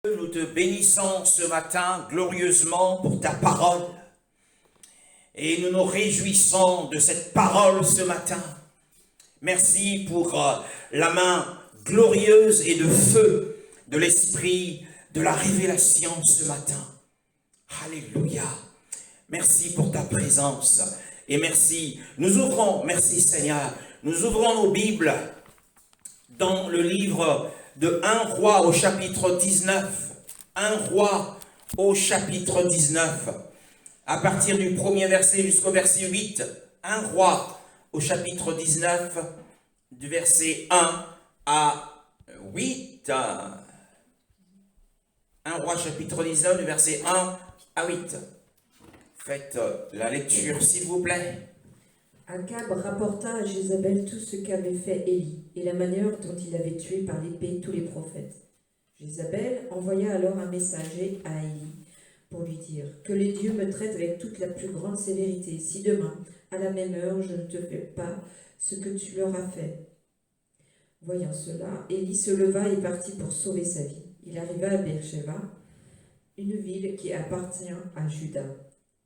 Nous te bénissons ce matin glorieusement pour ta parole. Et nous nous réjouissons de cette parole ce matin. Merci pour la main glorieuse et de feu de l'Esprit de la révélation ce matin. Alléluia. Merci pour ta présence. Et merci. Merci Seigneur, nous ouvrons nos Bibles dans le livre de 1 Roi au chapitre 19. 1 Roi au chapitre 19. À partir du premier verset jusqu'au verset 8. 1 Roi au chapitre 19, du verset 1 à 8. 1 Roi chapitre 19, du verset 1 à 8. Faites la lecture, s'il vous plaît. Akab rapporta à Jézabel tout ce qu'avait fait Élie et la manière dont il avait tué par l'épée tous les prophètes. Jézabel envoya alors un messager à Élie pour lui dire « Que les dieux me traitent avec toute la plus grande sévérité, si demain, à la même heure, je ne te fais pas ce que tu leur as fait. » Voyant cela, Élie se leva et partit pour sauver sa vie. Il arriva à Beersheba, une ville qui appartient à Juda,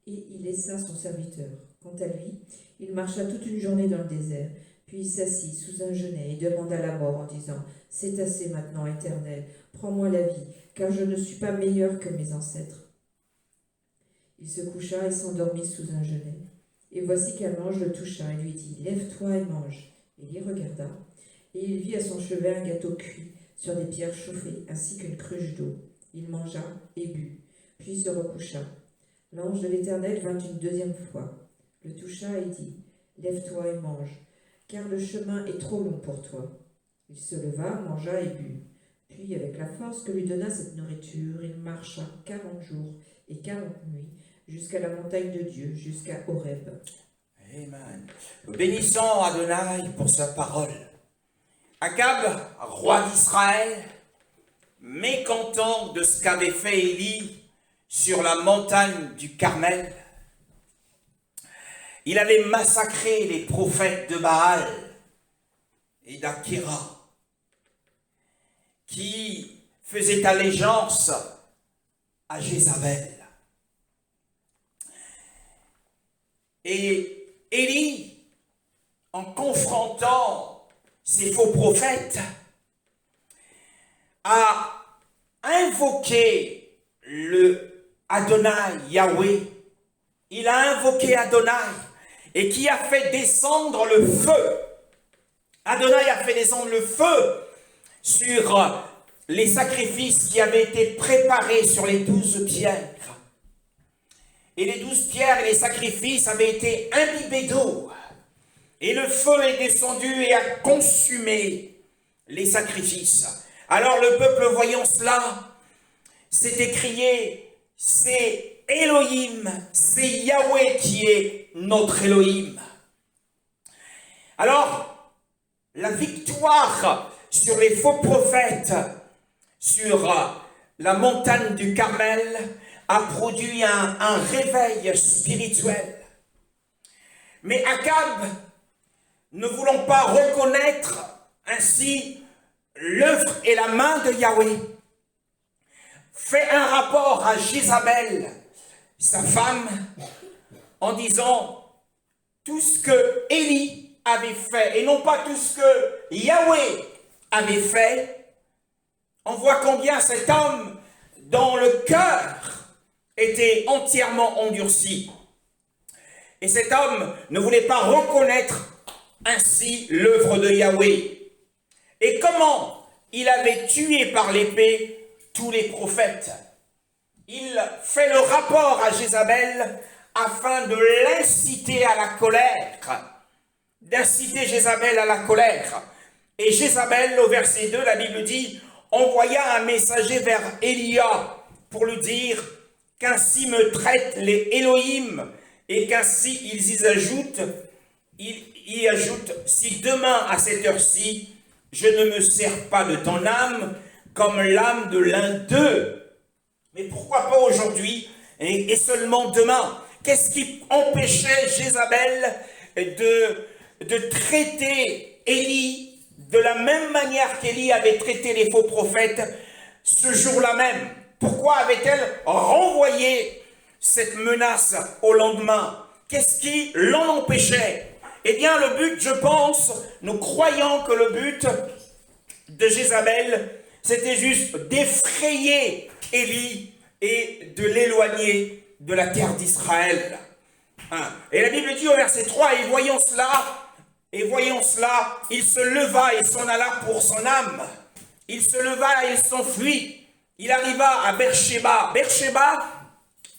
et il laissa son serviteur. Quant à lui, il marcha toute une journée dans le désert, puis il s'assit sous un genêt et demanda la mort en disant « C'est assez maintenant, Éternel, prends-moi la vie, car je ne suis pas meilleur que mes ancêtres. » Il se coucha et s'endormit sous un genêt. Et voici qu'un ange le toucha et lui dit « Lève-toi et mange. » Il y regarda, et il vit à son chevet un gâteau cuit sur des pierres chauffées, ainsi qu'une cruche d'eau. Il mangea et but, puis se recoucha. L'ange de l'Éternel vint une deuxième fois, le toucha et dit « Lève-toi et mange, car le chemin est trop long pour toi. » Il se leva, mangea et but. Puis, avec la force que lui donna cette nourriture, il marcha 40 jours et 40 nuits jusqu'à la montagne de Dieu, jusqu'à Horeb. Amen. Nous bénissons Adonai pour sa parole. Akab, roi d'Israël, mécontent de ce qu'avait fait Élie sur la montagne du Carmel, il avait massacré les prophètes de Baal et d'Akhéra qui faisaient allégeance à Jézabel. Et Élie, en confrontant ces faux prophètes, a invoqué le Adonai, Yahweh. Il a invoqué Adonai et qui a fait descendre le feu. Adonai a fait descendre le feu sur les sacrifices qui avaient été préparés sur les 12 pierres. Et les 12 pierres et les sacrifices avaient été imbibés d'eau. Et le feu est descendu et a consumé les sacrifices. Alors le peuple, voyant cela, s'est écrié, c'est Elohim, c'est Yahweh qui est notre Elohim. Alors, la victoire sur les faux prophètes, sur la montagne du Carmel, a produit un réveil spirituel. Mais Akab, ne voulant pas reconnaître ainsi l'œuvre et la main de Yahweh, fait un rapport à Jézabel, sa femme, en disant tout ce que Élie avait fait, et non pas tout ce que Yahweh avait fait. On voit combien cet homme, dont le cœur était entièrement endurci. Et cet homme ne voulait pas reconnaître ainsi l'œuvre de Yahweh. Et comment il avait tué par l'épée tous les prophètes. Il fait le rapport à Jézabel afin de l'inciter à la colère, d'inciter Jézabel à la colère. Et Jézabel, au verset 2, la Bible dit, envoya un messager vers Élia pour lui dire qu'ainsi me traitent les Elohim et qu'ainsi ils y ajoutent, si demain à cette heure-ci, je ne me sers pas de ton âme comme l'âme de l'un d'eux. Mais pourquoi pas aujourd'hui et seulement demain? Qu'est-ce qui empêchait Jézabel de traiter Élie de la même manière qu'Élie avait traité les faux prophètes, ce jour-là même? Pourquoi avait-elle renvoyé cette menace au lendemain? Qu'est-ce qui l'en empêchait? Eh bien, le but, je pense, nous croyons que le but de Jézabel, c'était juste d'effrayer Élie et de l'éloigner de la terre d'Israël. Et la Bible dit au verset 3, et voyant cela, il se leva et s'en alla pour son âme. Il se leva et il s'enfuit. Il arriva à Beersheba. Beersheba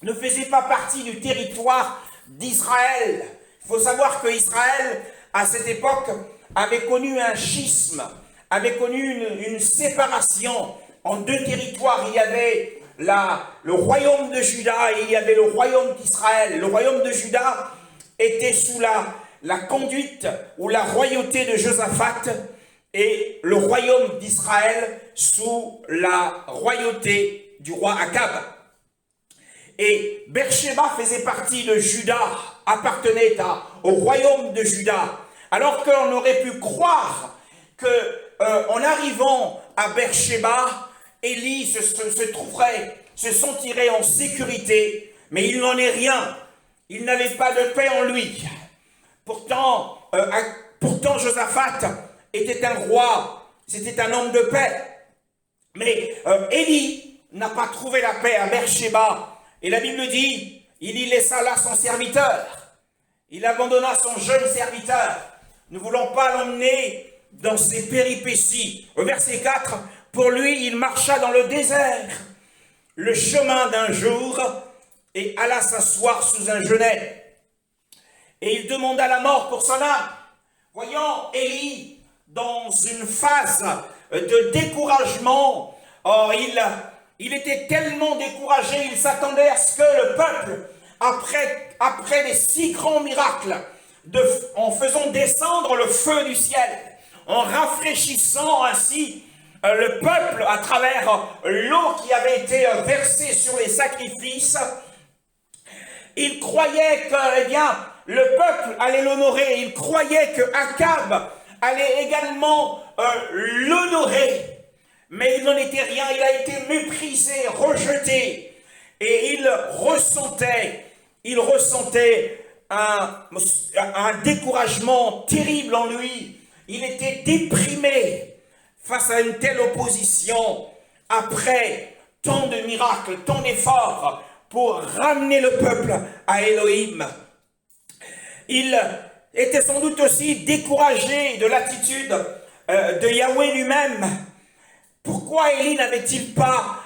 ne faisait pas partie du territoire d'Israël. Il faut savoir que Israël, à cette époque, avait connu un schisme, avait connu une séparation en deux territoires. Il y avait le royaume de Juda et il y avait le royaume d'Israël. Le royaume de Juda était sous la conduite ou la royauté de Josaphat et le royaume d'Israël sous la royauté du roi Akab. Et Beersheba faisait partie de Juda, appartenait au royaume de Juda. Alors qu'on aurait pu croire qu'en arrivant à Beersheba, Élie se sentirait en sécurité, mais il n'en est rien. Il n'avait pas de paix en lui. Pourtant Josaphat était un roi, c'était un homme de paix. Mais Élie n'a pas trouvé la paix à Beersheba. Et la Bible dit, il y laissa là son serviteur. Il abandonna son jeune serviteur. Ne voulant pas l'emmener dans ses péripéties. Au verset 4, pour lui, il marcha dans le désert, le chemin d'un jour, et alla s'asseoir sous un genêt. Et il demanda la mort pour son âme. Voyant Élie dans une phase de découragement, il était tellement découragé, il s'attendait à ce que le peuple, après les si grands miracles, en faisant descendre le feu du ciel, en rafraîchissant ainsi le peuple à travers l'eau qui avait été versée sur les sacrifices, il croyait que, le peuple allait l'honorer. Il croyait que Akab allait également l'honorer. Mais il n'en était rien. Il a été méprisé, rejeté. Et il ressentait un découragement terrible en lui. Il était déprimé face à une telle opposition. Après tant de miracles, tant d'efforts pour ramener le peuple à Elohim. Il était sans doute aussi découragé de l'attitude de Yahweh lui-même. Pourquoi Élie n'avait-il pas...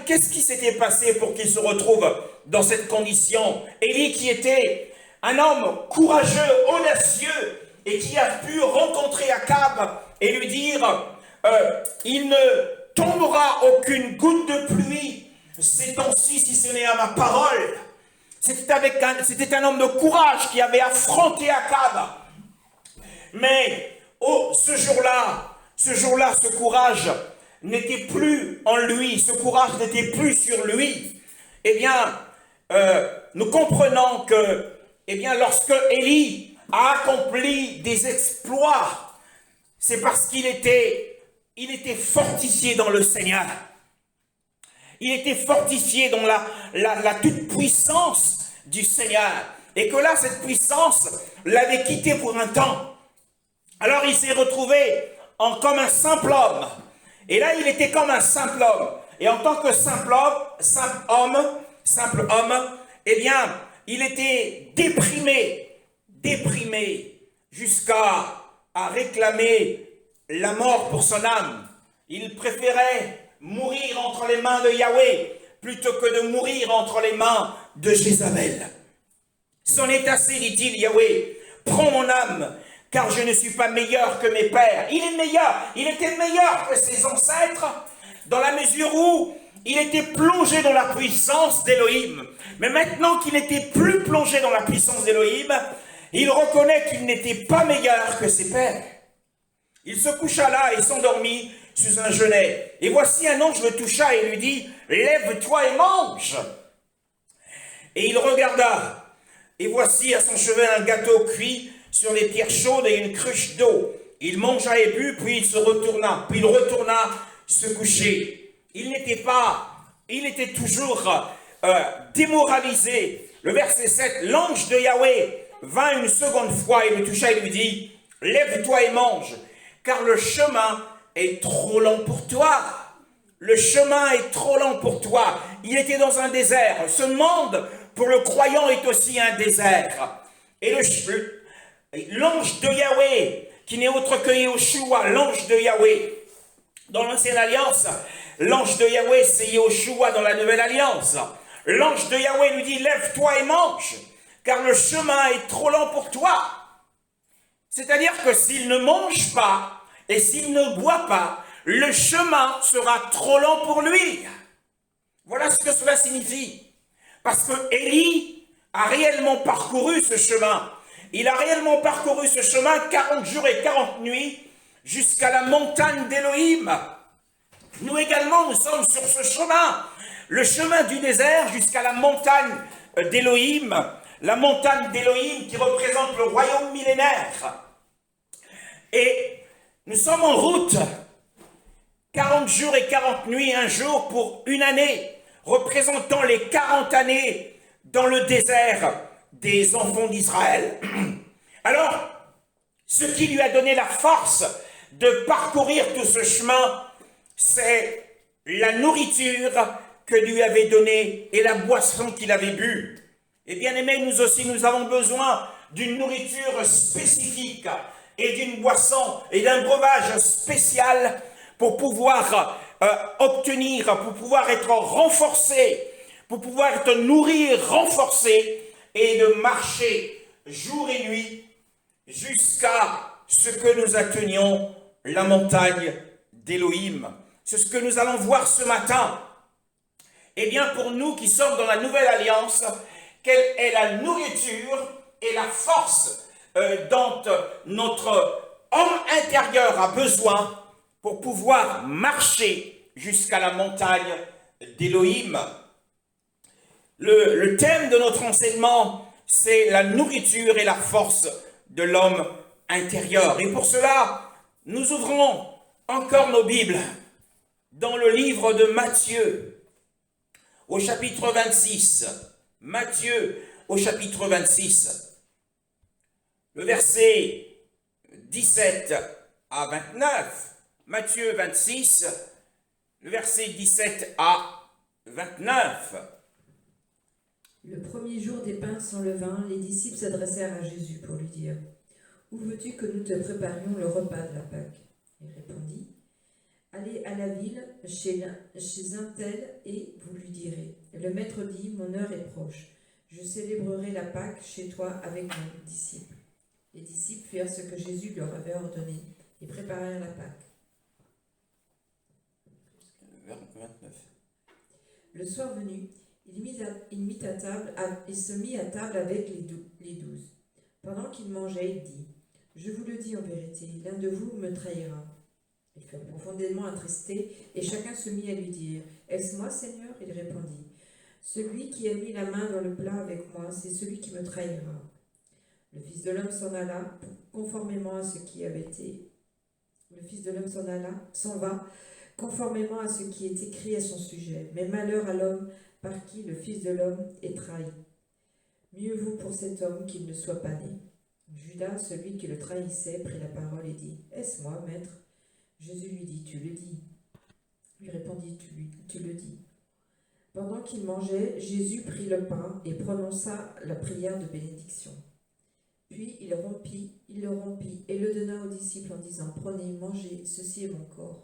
Qu'est-ce qui s'était passé pour qu'il se retrouve dans cette condition? Élie qui était un homme courageux, audacieux, et qui a pu rencontrer Akab et lui dire il ne tombera aucune goutte de pluie ces temps-ci si ce n'est à ma parole. C'était un homme de courage qui avait affronté Akab. Mais ce jour-là, ce courage n'était plus en lui, ce courage n'était plus sur lui. Eh bien, nous comprenons que, lorsque Élie a accompli des exploits, c'est parce qu'il était fortifié dans le Seigneur. Il était fortifié dans la toute-puissance du Seigneur. Et que là, cette puissance l'avait quitté pour un temps. Alors il s'est retrouvé comme un simple homme. Et là, il était comme un simple homme. Et en tant que simple homme, il était déprimé jusqu'à réclamer la mort pour son âme. Il préférait mourir entre les mains de Yahweh plutôt que de mourir entre les mains de Jézabel. C'en est assez, dit-il, Yahweh, prends mon âme, car je ne suis pas meilleur que mes pères. Il était meilleur que ses ancêtres, dans la mesure où il était plongé dans la puissance d'Élohim. Mais maintenant qu'il n'était plus plongé dans la puissance d'Élohim, il reconnaît qu'il n'était pas meilleur que ses pères. Il se coucha là et s'endormit sous un genêt. Et voici un ange le toucha et lui dit, « Lève-toi et mange !» Et il regarda, et voici à son chevet un gâteau cuit sur les pierres chaudes et une cruche d'eau. Il mangea et but, puis il retourna se coucher. il était toujours démoralisé. Le verset 7, l'ange de Yahweh vint une seconde fois et le toucha et lui dit, lève-toi et mange, car le chemin est trop long pour toi. Le chemin est trop long pour toi. Il était dans un désert. Ce monde, pour le croyant, est aussi un désert. Et l'ange de Yahweh, qui n'est autre que Yahushua, l'ange de Yahweh, dans l'Ancienne Alliance, l'ange de Yahweh, c'est Yahushua dans la Nouvelle Alliance. L'ange de Yahweh lui dit, lève-toi et mange, car le chemin est trop long pour toi. C'est-à-dire que s'il ne mange pas et s'il ne boit pas, le chemin sera trop long pour lui. Voilà ce que cela signifie. Parce que Élie a réellement parcouru ce chemin. Il a réellement parcouru ce chemin 40 jours et 40 nuits jusqu'à la montagne d'Élohim. Nous également, nous sommes sur ce chemin. Le chemin du désert jusqu'à la montagne d'Élohim. La montagne d'Élohim qui représente le royaume millénaire. Et nous sommes en route. 40 jours et 40 nuits, un jour pour une année, représentant les 40 années dans le désert des enfants d'Israël. Alors, ce qui lui a donné la force de parcourir tout ce chemin, c'est la nourriture que lui avait donnée et la boisson qu'il avait bue. Et bien aimés, nous aussi, nous avons besoin d'une nourriture spécifique et d'une boisson et d'un breuvage spécial pour pouvoir obtenir, pour pouvoir être renforcé, pour pouvoir être nourri, renforcé et de marcher jour et nuit jusqu'à ce que nous atteignions la montagne d'Élohim. C'est ce que nous allons voir ce matin. Eh bien, pour nous qui sommes dans la Nouvelle Alliance, quelle est la nourriture et la force dont notre homme intérieur a besoin pour pouvoir marcher jusqu'à la montagne d'Élohim. Le thème de notre enseignement, c'est la nourriture et la force de l'homme intérieur. Et pour cela, nous ouvrons encore nos Bibles dans le livre de Matthieu, au chapitre 26. Matthieu, au chapitre 26. Le verset 17 à 29. Matthieu 26, le verset 17 à 29. Le premier jour des pains sans levain, les disciples s'adressèrent à Jésus pour lui dire « Où veux-tu que nous te préparions le repas de la Pâque ?» Il répondit « Allez à la ville, chez un tel, et vous lui direz « Le maître dit, mon heure est proche. Je célébrerai la Pâque chez toi avec mes disciples. » Les disciples firent ce que Jésus leur avait ordonné et préparèrent la Pâque. 29. Le soir venu, il se mit à table avec les 12. Pendant qu'il mangeait, il dit « Je vous le dis en vérité, l'un de vous me trahira. » Ils furent profondément attristés, et chacun se mit à lui dire « Est-ce moi, Seigneur ?» Il répondit « Celui qui a mis la main dans le plat avec moi, c'est celui qui me trahira. » Le Fils de l'homme s'en alla, conformément à ce qui avait été. Le Fils de l'homme s'en va, conformément à ce qui est écrit à son sujet. Mais malheur à l'homme par qui le Fils de l'homme est trahi. Mieux vaut pour cet homme qu'il ne soit pas né. Judas, celui qui le trahissait, prit la parole et dit « Est-ce moi, maître ?» Jésus lui dit « Tu le dis. » Lui répondit « Tu le dis. » Pendant qu'il mangeait, Jésus prit le pain et prononça la prière de bénédiction. Puis il le rompit et le donna aux disciples en disant « Prenez, mangez, ceci est mon corps. »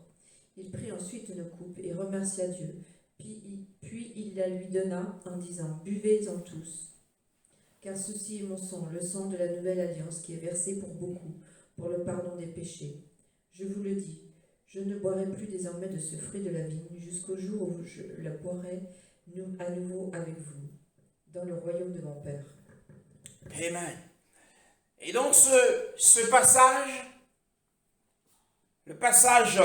Il prit ensuite une coupe et remercia Dieu. Puis il la lui donna en disant « Buvez-en tous, car ceci est mon sang, le sang de la nouvelle alliance qui est versé pour beaucoup, pour le pardon des péchés. Je vous le dis, je ne boirai plus désormais de ce fruit de la vigne jusqu'au jour où je la boirai à nouveau avec vous, dans le royaume de mon Père. » Amen. Et donc ce passage, le passage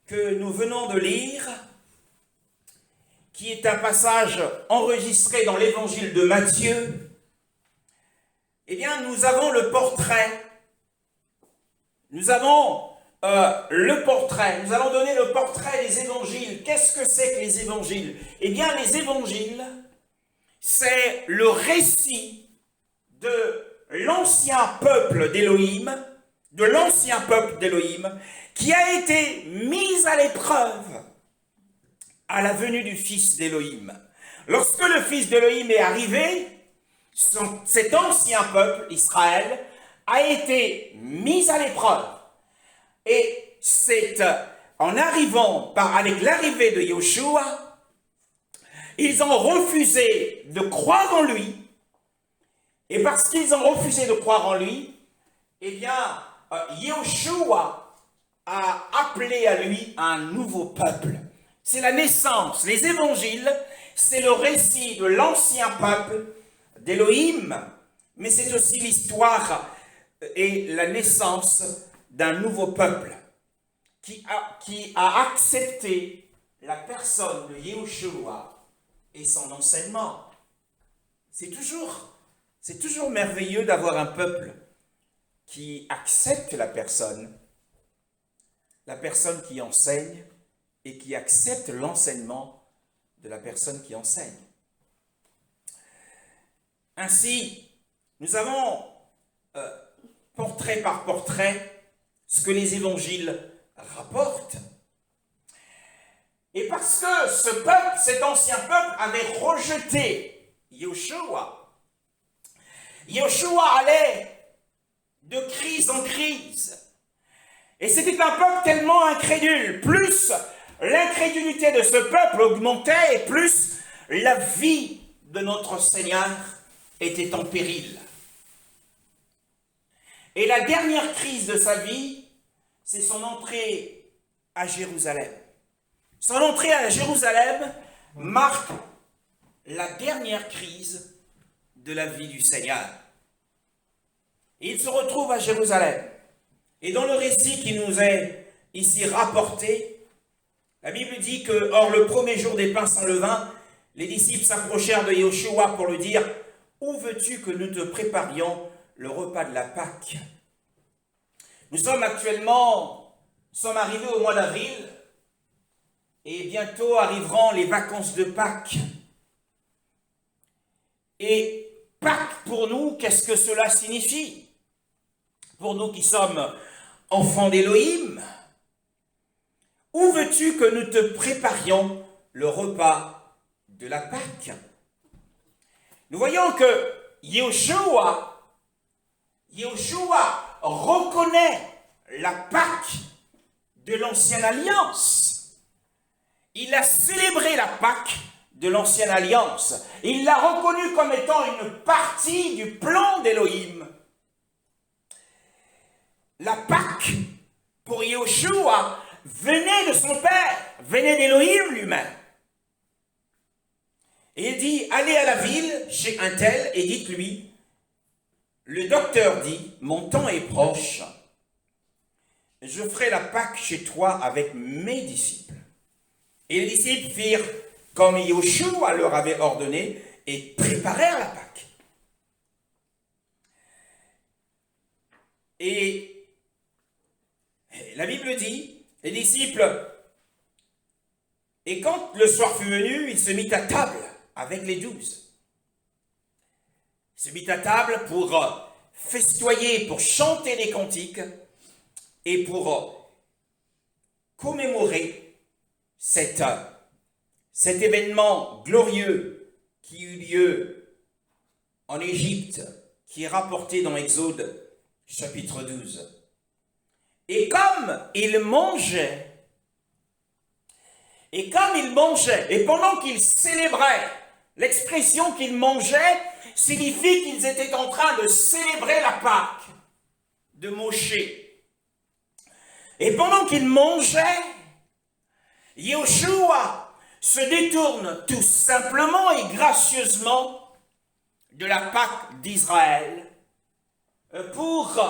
que nous venons de lire, qui est un passage enregistré dans l'évangile de Matthieu, eh bien, nous avons le portrait, nous avons le portrait. Nous allons donner le portrait des évangiles. Qu'est-ce que c'est que les évangiles? Eh bien, les évangiles, c'est le récit de l'ancien peuple d'Élohim, qui a été mis à l'épreuve à la venue du Fils d'Élohim. Lorsque le Fils d'Élohim est arrivé, cet ancien peuple, Israël, a été mis à l'épreuve. Et c'est en arrivant, avec l'arrivée de Yoshua, ils ont refusé de croire en lui. Et parce qu'ils ont refusé de croire en lui, eh bien, Yoshua a appelé à lui un nouveau peuple. C'est la naissance. Les évangiles, c'est le récit de l'ancien peuple d'Élohim, mais c'est aussi l'histoire et la naissance d'un nouveau peuple qui a accepté la personne de Yeshua et son enseignement. C'est toujours merveilleux d'avoir un peuple qui accepte la personne qui enseigne et qui accepte l'enseignement de la personne qui enseigne. Ainsi, nous avons portrait par portrait ce que les évangiles rapportent. Et parce que ce peuple, cet ancien peuple, avait rejeté Yoshua, Yoshua allait de crise en crise. Et c'était un peuple tellement incrédule. Plus l'incrédulité de ce peuple augmentait, et plus la vie de notre Seigneur était en péril. Et la dernière crise de sa vie, c'est son entrée à Jérusalem. Son entrée à Jérusalem marque la dernière crise de la vie du Seigneur. Et il se retrouve à Jérusalem. Et dans le récit qui nous est ici rapporté, la Bible dit que, or le premier jour des pains sans levain, les disciples s'approchèrent de Yoshua pour lui dire « Où veux-tu que nous te préparions le repas de la Pâque ?» Nous sommes arrivés au mois d'avril et bientôt arriveront les vacances de Pâques. Et Pâques pour nous, qu'est-ce que cela signifie? Pour nous qui sommes enfants d'Élohim, où veux-tu que nous te préparions le repas de la Pâque? Nous voyons que Yoshua reconnaît la Pâque de l'Ancienne Alliance. Il a célébré la Pâque de l'Ancienne Alliance. Il l'a reconnue comme étant une partie du plan d'Élohim. La Pâque, pour Yoshua, venait de son Père, venait d'Élohim lui-même. Et il dit, allez à la ville, chez un tel, et dites-lui, le docteur dit, mon temps est proche, je ferai la Pâque chez toi avec mes disciples. Et les disciples firent comme Yoshua leur avait ordonné, et préparèrent la Pâque. Et la Bible dit, les disciples, et quand le soir fut venu, il se mit à table avec les 12. Il se mit à table pour festoyer, pour chanter des cantiques et pour commémorer cet événement glorieux qui eut lieu en Égypte, qui est rapporté dans Exode chapitre 12. Et comme il mangeait, et pendant qu'ils célébraient, l'expression qu'ils mangeaient signifie qu'ils étaient en train de célébrer la Pâque de Moshe. Et pendant qu'ils mangeaient, Yoshua se détourne tout simplement et gracieusement de la Pâque d'Israël pour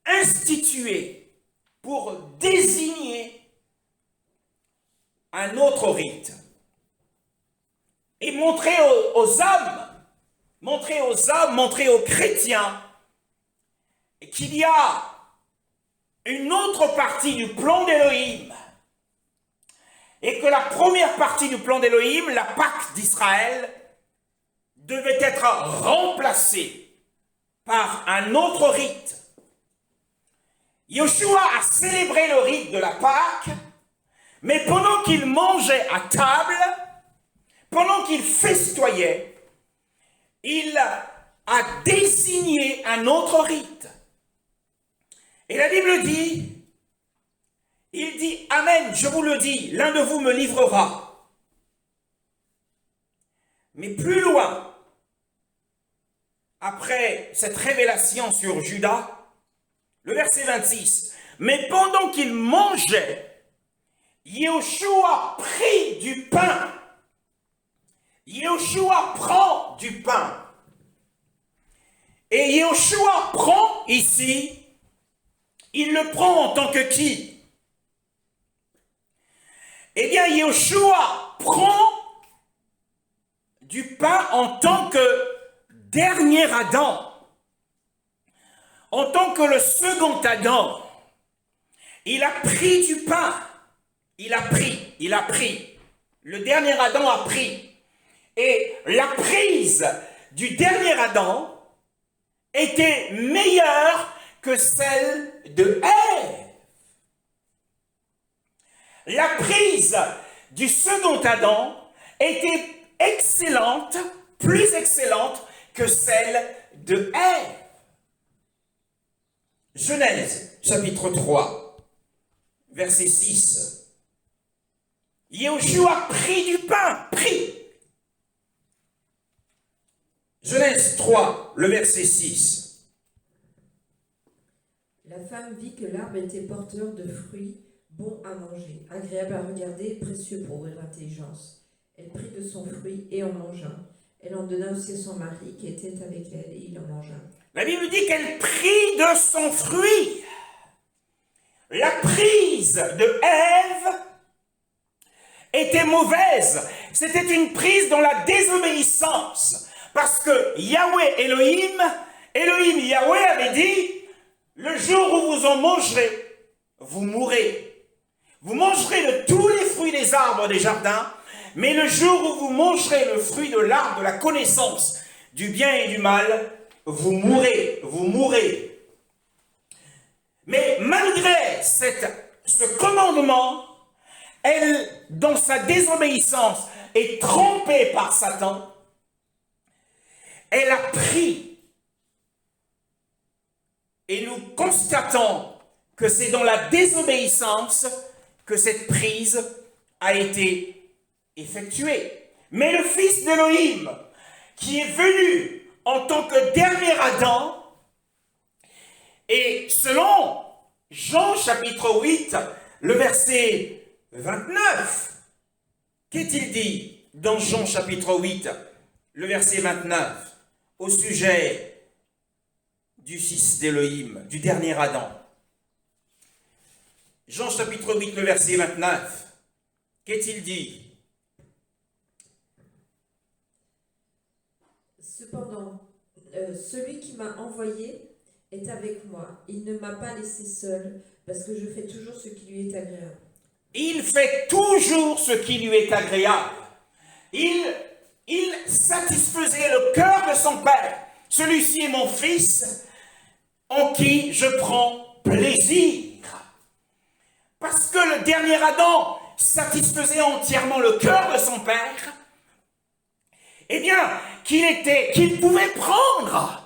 instituer, pour désigner un autre rite et montrer aux chrétiens qu'il y a une autre partie du plan d'Élohim, et que la première partie du plan d'Élohim, la Pâque d'Israël, devait être remplacée par un autre rite. Yoshua a célébré le rite de la Pâque, mais pendant qu'il mangeait à table, pendant qu'il festoyait, il a désigné un autre rite. Et la Bible dit, il dit, Amen, je vous le dis, l'un de vous me livrera. Mais plus loin, après cette révélation sur Judas, le verset 26, mais pendant qu'il mangeait, Yehoshua prit du pain. Yehoshua prend du pain. Et Yehoshua prend ici, il le prend en tant que qui? Eh bien, Yehoshua prend du pain en tant que dernier Adam, en tant que le second Adam. Il a pris du pain. Il a pris. Le dernier Adam a pris. Et la prise du dernier Adam était meilleure que celle de Ève. La prise du second Adam était excellente, plus excellente que celle de Ève. Genèse, chapitre 3, verset 6. Yehoshua prit du pain, prit. Genèse 3, le verset 6. La femme vit que l'arbre était porteur de fruits bons à manger, agréable à regarder et précieux pour ouvrir l'intelligence. Elle prit de son fruit et en mangea. Elle en donna aussi à son mari qui était avec elle et il en mangea. La Bible dit qu'elle prit de son fruit. La prise de Ève était mauvaise. C'était une prise dans la désobéissance. Parce que Yahweh Elohim, Yahweh avait dit, le jour où vous en mangerez, vous mourrez. Vous mangerez de tous les fruits des arbres des jardins, mais le jour où vous mangerez le fruit de l'arbre de la connaissance du bien et du mal, vous mourrez. Mais malgré ce commandement, elle, dans sa désobéissance, est trompée par Satan. Elle a pris. Et nous constatons que c'est dans la désobéissance que cette prise a été effectuée. Mais le Fils d'Élohim, qui est venu en tant que dernier Adam, et selon Jean chapitre 8, le verset 29, qu'est-il dit dans Jean chapitre 8, le verset 29, au sujet du Fils d'Élohim, du dernier Adam? Jean chapitre 8, le verset 29, qu'est-il dit? Cependant, celui qui m'a envoyé est avec moi. Il ne m'a pas laissé seul, parce que je fais toujours ce qui lui est agréable. Il fait toujours ce qui lui est agréable. Il satisfaisait le cœur de son Père. Celui-ci est mon Fils, en qui je prends plaisir. Parce que le dernier Adam satisfaisait entièrement le cœur de son Père, eh bien, qu'il pouvait prendre.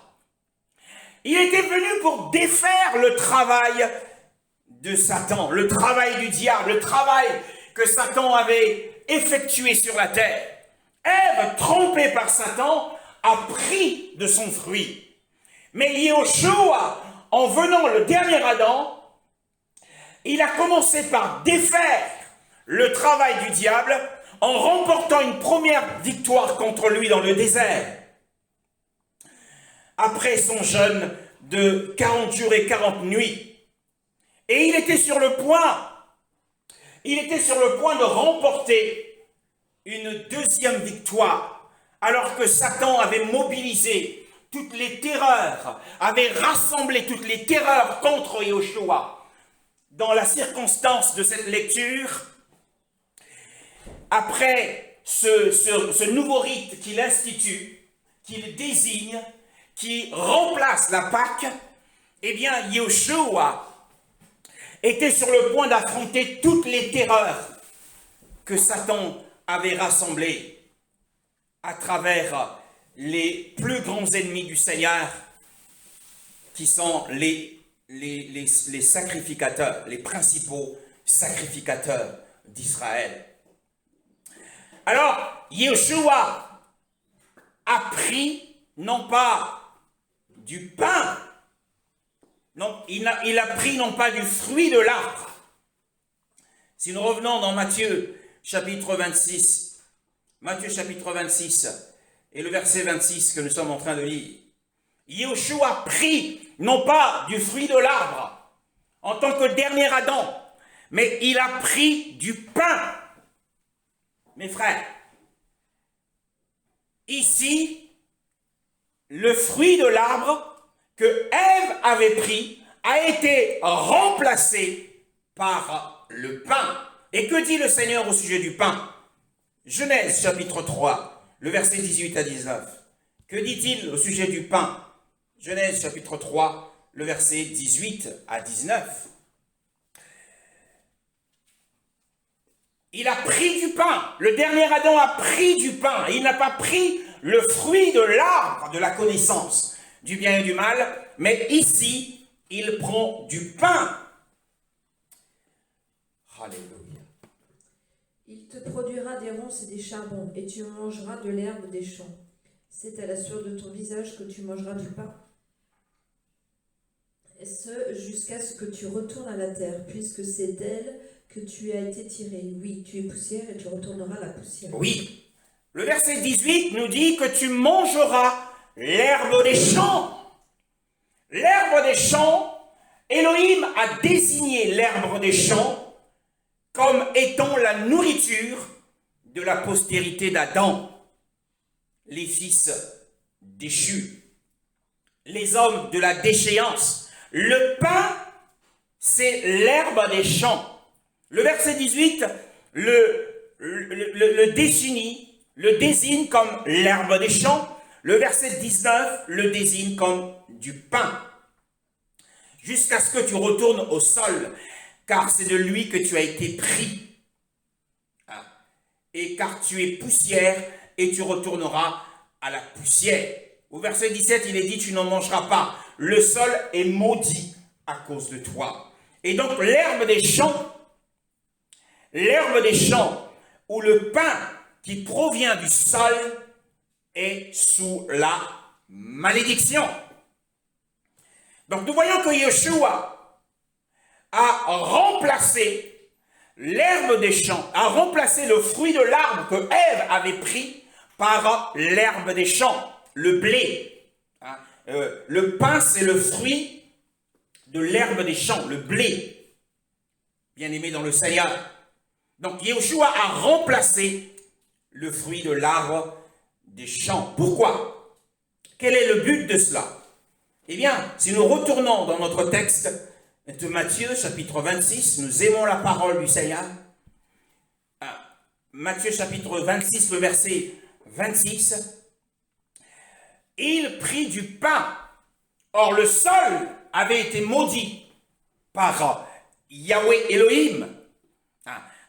Il était venu pour défaire le travail de Satan, le travail du diable, le travail que Satan avait effectué sur la terre. Ève, trompée par Satan, a pris de son fruit. Mais Yehoshua, en venant le dernier Adam, il a commencé par défaire le travail du diable en remportant une première victoire contre lui dans le désert. Après son jeûne de 40 jours et 40 nuits. Et il était sur le point de remporter une deuxième victoire, alors que Satan avait mobilisé toutes les terreurs, avait rassemblé toutes les terreurs contre Yehoshua dans la circonstance de cette lecture, après ce nouveau rite qu'il institue, qu'il désigne, qui remplace la Pâque, eh bien, Yeshua était sur le point d'affronter toutes les terreurs que Satan avait rassemblées à travers les plus grands ennemis du Seigneur, qui sont les sacrificateurs, les principaux sacrificateurs d'Israël. Alors, Yeshua a pris, non pas du pain, non, il a pris non pas du fruit de l'arbre. Si nous revenons dans Matthieu chapitre 26 et le verset 26 que nous sommes en train de lire, Yeshua a pris non pas du fruit de l'arbre en tant que dernier Adam, mais il a pris du pain. Mes frères, ici, le fruit de l'arbre que Ève avait pris a été remplacé par le pain. Et que dit le Seigneur au sujet du pain? Genèse chapitre 3, le verset 18 à 19. Que dit-il au sujet du pain? Genèse chapitre 3, le verset 18 à 19. Il a pris du pain. Le dernier Adam a pris du pain. Il n'a pas pris le fruit de l'arbre de la connaissance du bien et du mal, mais ici, il prend du pain. Alléluia. Il te produira des ronces et des charbons, et tu mangeras de l'herbe des champs. C'est à la sueur de ton visage que tu mangeras du pain. Et ce, jusqu'à ce que tu retournes à la terre, puisque c'est d'elle que tu as été tiré. Oui, tu es poussière et tu retourneras à la poussière. Oui. Le verset 18 nous dit que tu mangeras l'herbe des champs. L'herbe des champs, Elohim a désigné l'herbe des champs comme étant la nourriture de la postérité d'Adam, les fils déchus, les hommes de la déchéance. Le pain, c'est l'herbe des champs. Le verset 18 le désigne comme l'herbe des champs. Le verset 19 le désigne comme du pain. Jusqu'à ce que tu retournes au sol, car c'est de lui que tu as été pris. Et car tu es poussière et tu retourneras à la poussière. Au verset 17, il est dit, tu n'en mangeras pas. Le sol est maudit à cause de toi. Et donc l'herbe des champs ou le pain qui provient du sol est sous la malédiction. Donc nous voyons que Yeshua a remplacé l'herbe des champs, a remplacé le fruit de l'arbre que Ève avait pris par l'herbe des champs, le blé. Le pain, c'est le fruit de l'herbe des champs, le blé, bien aimé dans le Seigneur. Donc Yeshua a remplacé le fruit de l'arbre des champs. Pourquoi? Quel est le but de cela? Eh bien, si nous retournons dans notre texte de Matthieu, chapitre 26, nous aimons la parole du Seigneur. Matthieu, chapitre 26, le verset 26. Il prit du pain. Or, le sol avait été maudit par Yahweh Elohim.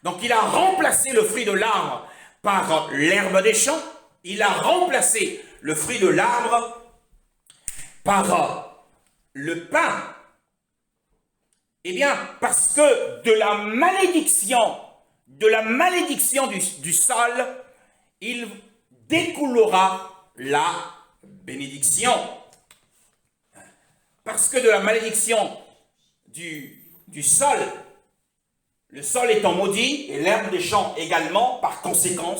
Donc, il a remplacé le fruit de l'arbre par l'herbe des champs. Il a remplacé le fruit de l'arbre par le pain. Eh bien, parce que de la malédiction du sol, il découlera la bénédiction. Parce que de la malédiction du sol, le sol étant maudit, et l'herbe des champs également, par conséquent,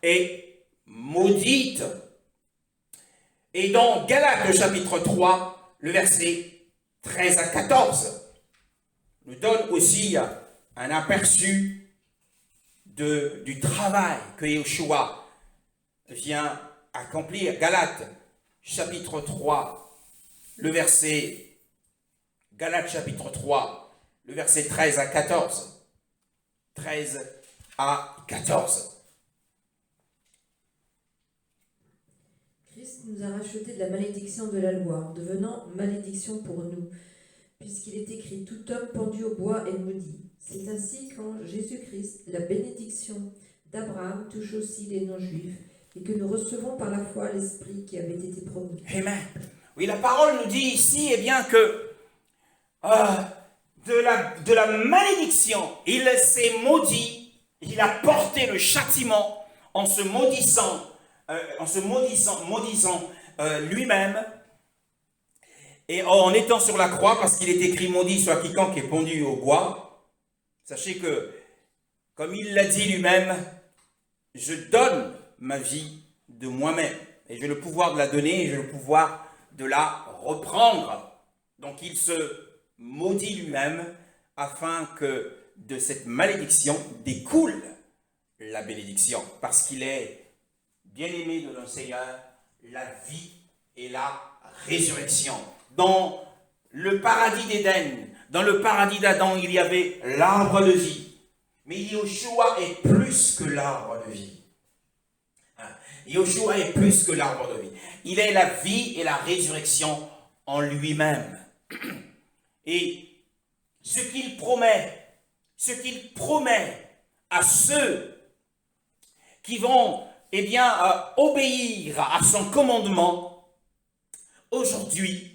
est maudite. Et dans Galates chapitre 3, le verset 13 à 14, nous donne aussi un aperçu du travail que Yeshua vient accomplir. Galates chapitre 3, le verset Galates chapitre 3, le verset 13 à 14. 13 à 14. Christ nous a rachetés de la malédiction de la loi, en devenant malédiction pour nous, puisqu'il est écrit « Tout homme pendu au bois est maudit ». C'est ainsi qu'en Jésus-Christ, la bénédiction d'Abraham touche aussi les non-juifs, et que nous recevons par la foi l'Esprit qui avait été promis. Amen. Oui, la parole nous dit ici, eh bien, que de la malédiction, il s'est maudit, il a porté le châtiment en se maudissant lui-même, et en étant sur la croix, parce qu'il est écrit « Maudit soit quiconque est pendu au bois ». Sachez que, comme il l'a dit lui-même, je donne ma vie de moi-même, et j'ai le pouvoir de la donner, et j'ai le pouvoir de la reprendre. Donc il se maudit lui-même, afin que de cette malédiction découle la bénédiction, parce qu'il est bien-aimé de notre Seigneur, la vie et la résurrection. Dans le paradis d'Éden, dans le paradis d'Adam, il y avait l'arbre de vie. Mais Yeshua est plus que l'arbre de vie. Yeshua est plus que l'arbre de vie. Il est la vie et la résurrection en lui-même. Et ce qu'il promet à ceux qui vont obéir à son commandement, aujourd'hui,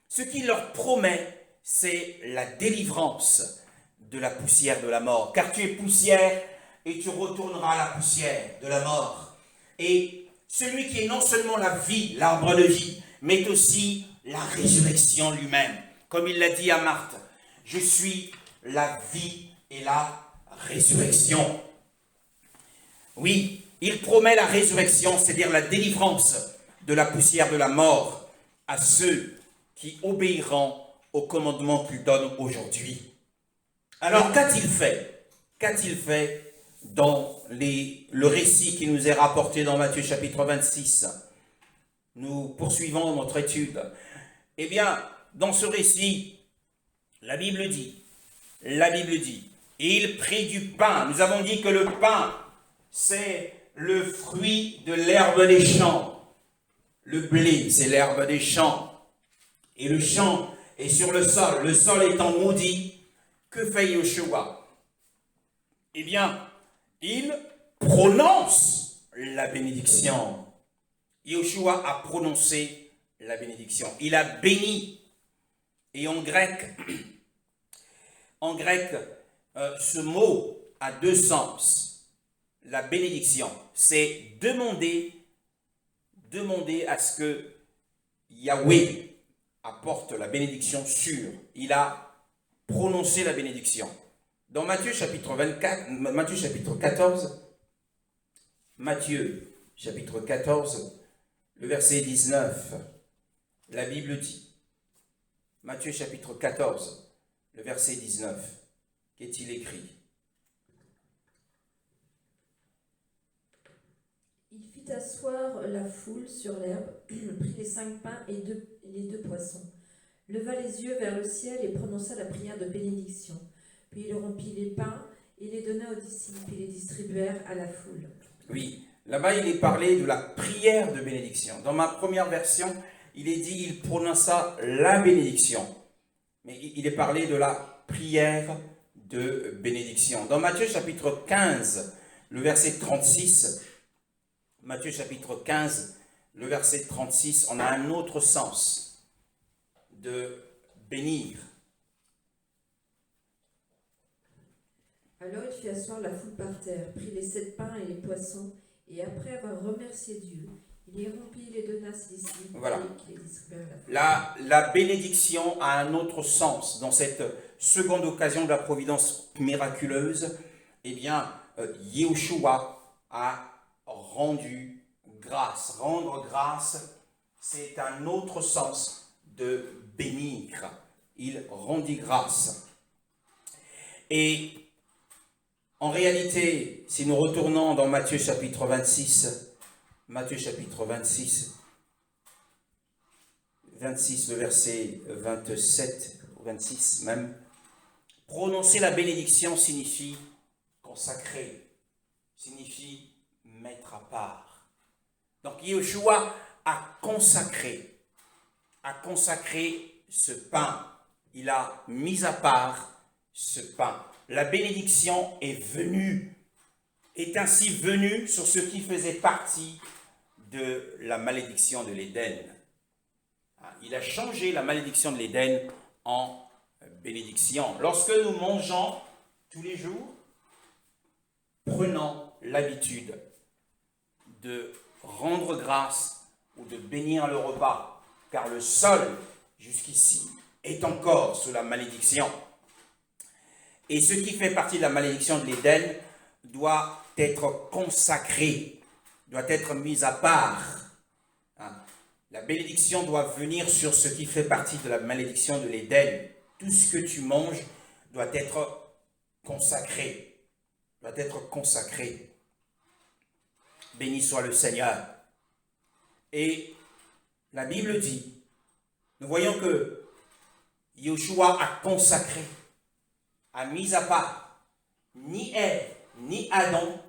ce qu'il leur promet, c'est la délivrance de la poussière de la mort. Car tu es poussière et tu retourneras à la poussière de la mort. Et celui qui est non seulement la vie, l'arbre de vie, mais aussi la résurrection lui-même. Comme il l'a dit à Marthe, je suis la vie et la résurrection. Oui, il promet la résurrection, c'est-à-dire la délivrance de la poussière de la mort à ceux qui obéiront au commandement qu'il donne aujourd'hui. Alors, qu'a-t-il fait? Qu'a-t-il fait dans le récit qui nous est rapporté dans Matthieu chapitre 26? Nous poursuivons notre étude. Eh bien, dans ce récit, la Bible dit, il prit du pain. Nous avons dit que le pain, c'est le fruit de l'herbe des champs. Le blé, c'est l'herbe des champs. Et le champ est sur le sol étant maudit, que fait Yeshua? Eh bien, il prononce la bénédiction. Yeshua a prononcé la bénédiction. Il a béni. Et en grec, ce mot a deux sens. La bénédiction, c'est demander à ce que Yahweh apporte la bénédiction sur. Il a prononcé la bénédiction. Dans Matthieu chapitre 14, le verset 19, la Bible dit, Matthieu chapitre 14, le verset 19, qu'est-il écrit? Il fit asseoir la foule sur l'herbe, prit les 5 pains et les 2 poissons, leva les yeux vers le ciel et prononça la prière de bénédiction. Puis il rompit les pains et les donna aux disciples et les distribuèrent à la foule. Oui, là-bas il est parlé de la prière de bénédiction. Dans ma première version, il est dit, il prononça la bénédiction. Mais il est parlé de la prière de bénédiction. Dans Matthieu chapitre 15, le verset 36, Matthieu chapitre 15, le verset 36, on a un autre sens de bénir. Alors il fit asseoir la foule par terre, prit les 7 pains et les poissons, et après avoir remercié Dieu, il les rompit, les donna à ses disciples, Voilà. et les distribuèrent à la foule. La bénédiction a un autre sens. Dans cette seconde occasion de la providence miraculeuse, eh bien, Yeshua a rendu grâce. Rendre grâce, c'est un autre sens de bénir. Il rendit grâce. Et en réalité, si nous retournons dans Matthieu chapitre 26, le verset 27 26 même. Prononcer la bénédiction signifie consacrer, signifie mettre à part. Donc Yeshua a consacré ce pain. Il a mis à part ce pain. La bénédiction est ainsi venue sur ce qui faisait partie de la malédiction de l'Éden. Il a changé la malédiction de l'Éden en bénédiction. Lorsque nous mangeons tous les jours, prenons l'habitude de rendre grâce ou de bénir le repas, car le sol, jusqu'ici, est encore sous la malédiction. Et ce qui fait partie de la malédiction de l'Éden doit être consacré, doit être mis à part. La bénédiction doit venir sur ce qui fait partie de la malédiction de l'Éden. Tout ce que tu manges doit être consacré. Doit être consacré. Béni soit le Seigneur. Et la Bible dit, nous voyons que Yeshua a consacré, a mis à part. Ni Ève, ni Adam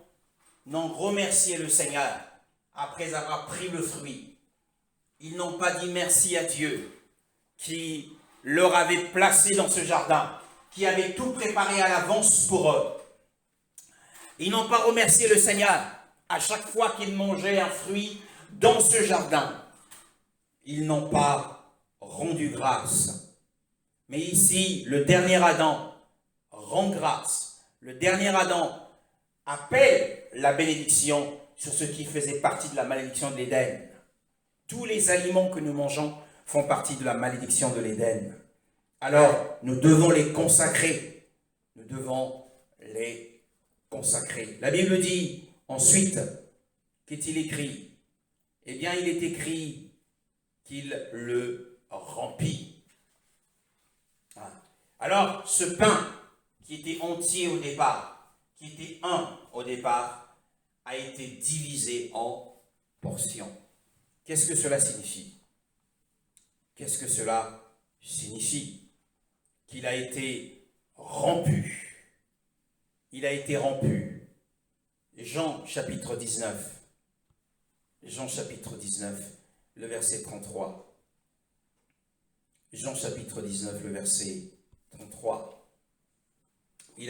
n'ont remercié le Seigneur après avoir pris le fruit. Ils n'ont pas dit merci à Dieu qui leur avait placé dans ce jardin, qui avait tout préparé à l'avance pour eux. Ils n'ont pas remercié le Seigneur à chaque fois qu'ils mangeaient un fruit dans ce jardin. Ils n'ont pas rendu grâce. Mais ici, le dernier Adam rend grâce. Le dernier Adam appelle la bénédiction sur ce qui faisait partie de la malédiction de l'Éden. Tous les aliments que nous mangeons font partie de la malédiction de l'Éden. Alors, nous devons les consacrer. Nous devons les consacrer. La Bible dit ensuite, qu'est-il écrit? Eh bien, il est écrit qu'il le remplit. Alors, ce pain qui était entier au départ, qui était un au départ, a été divisé en portions. Qu'est-ce que cela signifie? Qu'est-ce que cela signifie? Qu'il a été rompu. Il a été rompu. Jean chapitre 19. Jean chapitre 19, le verset 33. Jean chapitre 19, le verset 33. Il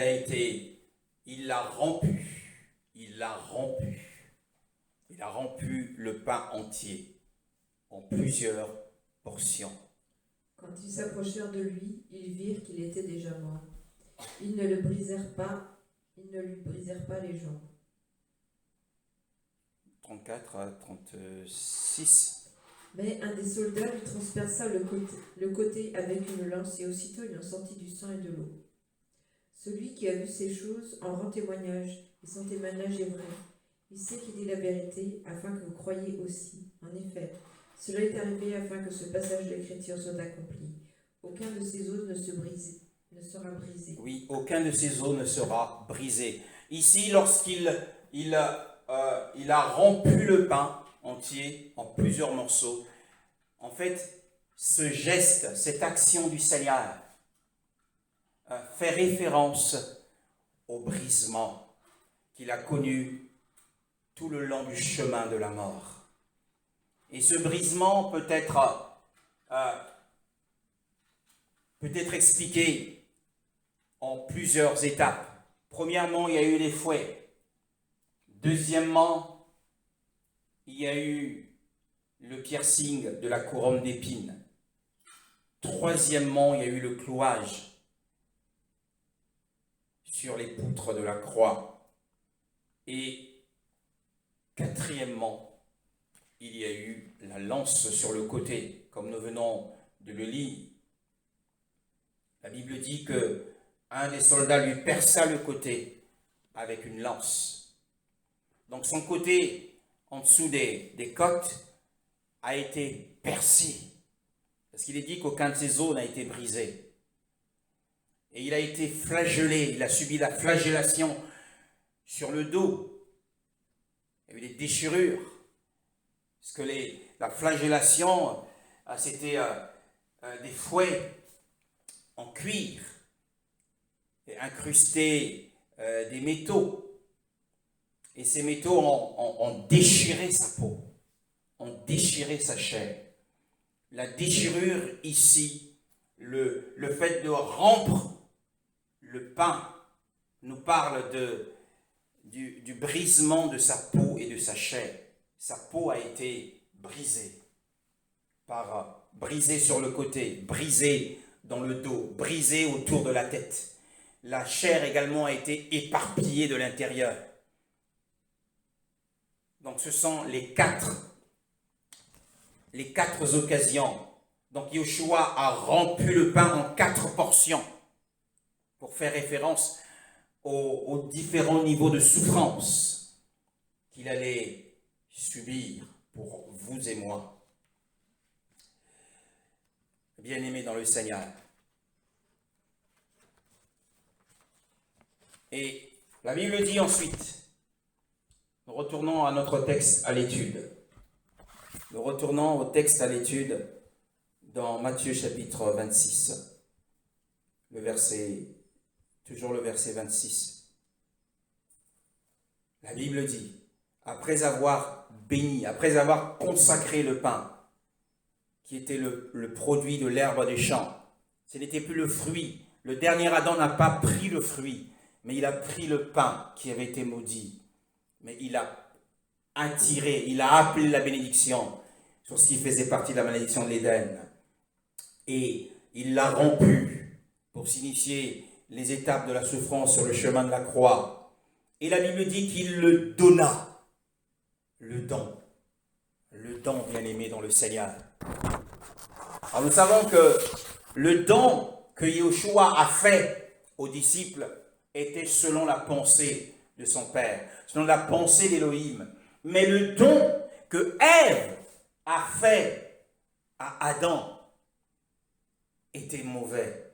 l'a rompu. Il l'a rompu. Il a rompu le pain entier en plusieurs portions. Quand ils s'approchèrent de lui, ils virent qu'il était déjà mort. Ils ne lui brisèrent pas les jambes. 34 à 36. Mais un des soldats lui transperça le côté avec une lance, et aussitôt il en sortit du sang et de l'eau. Celui qui a vu ces choses en rend témoignage, et son témoignage est vrai. Il sait qu'il dit la vérité, afin que vous croyiez aussi. En effet, cela est arrivé afin que ce passage de l'Écriture soit accompli. Aucun de ses os ne sera brisé. Oui, aucun de ses os ne sera brisé. Ici, lorsqu'il a rompu le pain entier en plusieurs morceaux, en fait, ce geste, cette action du Seigneur fait référence au brisement qu'il a connu tout le long du chemin de la mort. Et ce brisement peut être expliqué en plusieurs étapes. Premièrement, il y a eu les fouets. Deuxièmement, il y a eu le piercing de la couronne d'épines. Troisièmement, il y a eu le clouage sur les poutres de la croix. Et quatrièmement, il y a eu la lance sur le côté, comme nous venons de le lire. La Bible dit que un des soldats lui perça le côté avec une lance. Donc son côté, en dessous des côtes, a été percé. Parce qu'il est dit qu'aucun de ses os n'a été brisé. Et il a été flagellé, il a subi la flagellation sur le dos. Il y a eu des déchirures. Parce que la flagellation, c'était des fouets en cuir, et incrusté des métaux. Et ces métaux ont déchiré sa peau, ont déchiré sa chair. La déchirure ici, le fait de rompre le pain, nous parle du brisement de sa peau et de sa chair. Sa peau a été brisée, brisée sur le côté, brisée dans le dos, brisée autour de la tête. La chair également a été éparpillée de l'intérieur. Donc ce sont les quatre occasions. Donc Yoshua a rompu le pain en 4 portions pour faire référence aux différents niveaux de souffrance qu'il allait subir pour vous et moi. Bien-aimés dans le Seigneur. Et la Bible dit ensuite, nous retournons à notre texte à l'étude. Nous retournons au texte à l'étude dans Matthieu chapitre 26, toujours le verset 26. La Bible dit, après avoir béni, après avoir consacré le pain, qui était le produit de l'herbe des champs, ce n'était plus le fruit. Le dernier Adam n'a pas pris le fruit, mais il a pris le pain qui avait été maudit. Mais il a attiré, il a appelé la bénédiction sur ce qui faisait partie de la malédiction de l'Éden. Et il l'a rompu pour signifier les étapes de la souffrance sur le chemin de la croix. Et la Bible dit qu'il le donna, le don bien-aimé dans le Seigneur. Alors nous savons que le don que Yoshua a fait aux disciples était selon la pensée de son Père, selon la pensée d'Élohim. Mais le don que Ève a fait à Adam était mauvais.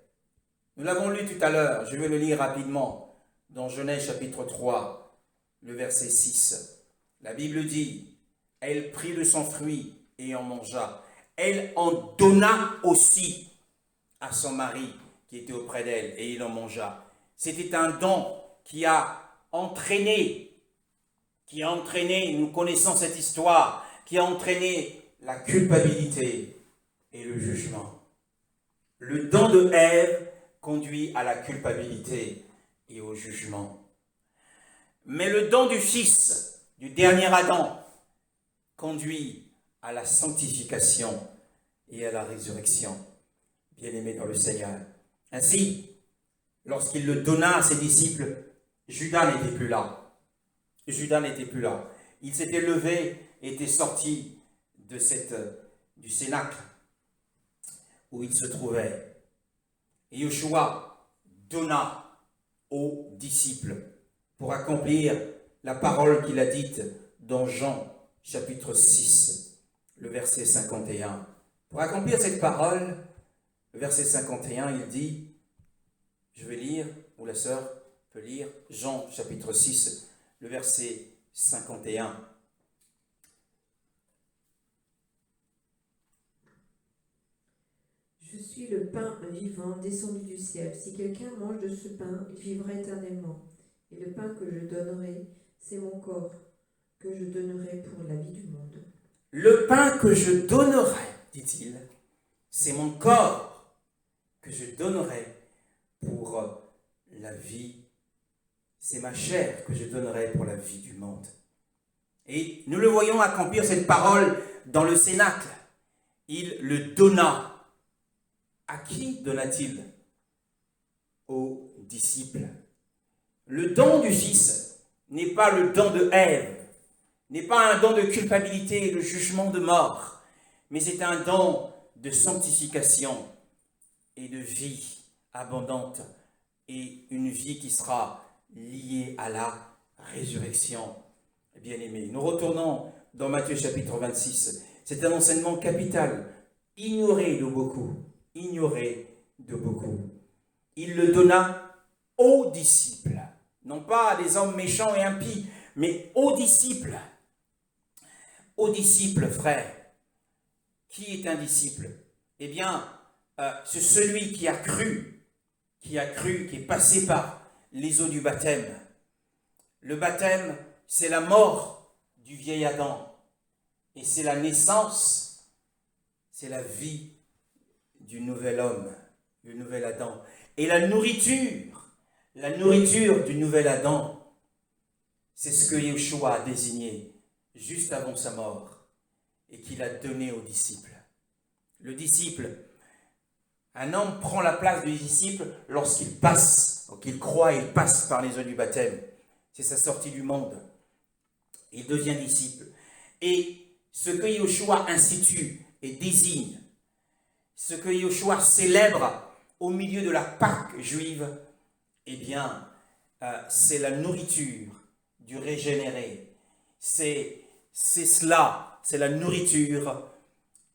Nous l'avons lu tout à l'heure, je vais le lire rapidement, dans Genèse chapitre 3, le verset 6. La Bible dit, « Elle prit de son fruit et en mangea. Elle en donna aussi à son mari qui était auprès d'elle, et il en mangea. » C'était un don qui a entraîné, nous connaissons cette histoire, qui a entraîné la culpabilité et le jugement. Le don de Ève conduit à la culpabilité et au jugement. Mais le don du Fils, du dernier Adam, conduit à la sanctification et à la résurrection. Bien-aimés dans le Seigneur. Ainsi, lorsqu'il le donna à ses disciples, Judas n'était plus là. Il s'était levé, était sorti du cénacle où il se trouvait. Et Yoshua donna aux disciples pour accomplir la parole qu'il a dite dans Jean chapitre 6, le verset 51. Pour accomplir cette parole, le verset 51, il dit, je vais lire, ou la sœur peut lire, Jean chapitre 6, le verset 51. Je suis le pain vivant descendu du ciel. Si quelqu'un mange de ce pain, il vivra éternellement. Et le pain que je donnerai, c'est mon corps, que je donnerai pour la vie du monde. Le pain que je donnerai, dit-il, c'est mon corps que je donnerai pour la vie. C'est ma chair que je donnerai pour la vie du monde. Et nous le voyons accomplir cette parole dans le cénacle. Il le donna. À qui donna-t-il? Aux disciples. Le don du Fils n'est pas le don de Ève, n'est pas un don de culpabilité et de jugement de mort, mais c'est un don de sanctification et de vie abondante et une vie qui sera liée à la résurrection. Bien-aimés, nous retournons dans Matthieu chapitre 26. C'est un enseignement capital, ignoré de beaucoup. Il le donna aux disciples, non pas à des hommes méchants et impies, mais aux disciples. Aux disciples, frères. Qui est un disciple? Eh bien, c'est celui qui a cru, qui est passé par les eaux du baptême. Le baptême, c'est la mort du vieil Adam et c'est la naissance, c'est la vie du nouvel homme, du nouvel Adam. Et la nourriture du nouvel Adam, c'est ce que Yeshua a désigné juste avant sa mort et qu'il a donné aux disciples. Le disciple, un homme prend la place du disciple lorsqu'il passe, qu'il croit, il passe par les eaux du baptême. C'est sa sortie du monde. Il devient disciple. Et ce que Yeshua institue et désigne, ce que Yeshua célèbre au milieu de la Pâque juive, eh bien, c'est la nourriture du régénéré. C'est cela, c'est la nourriture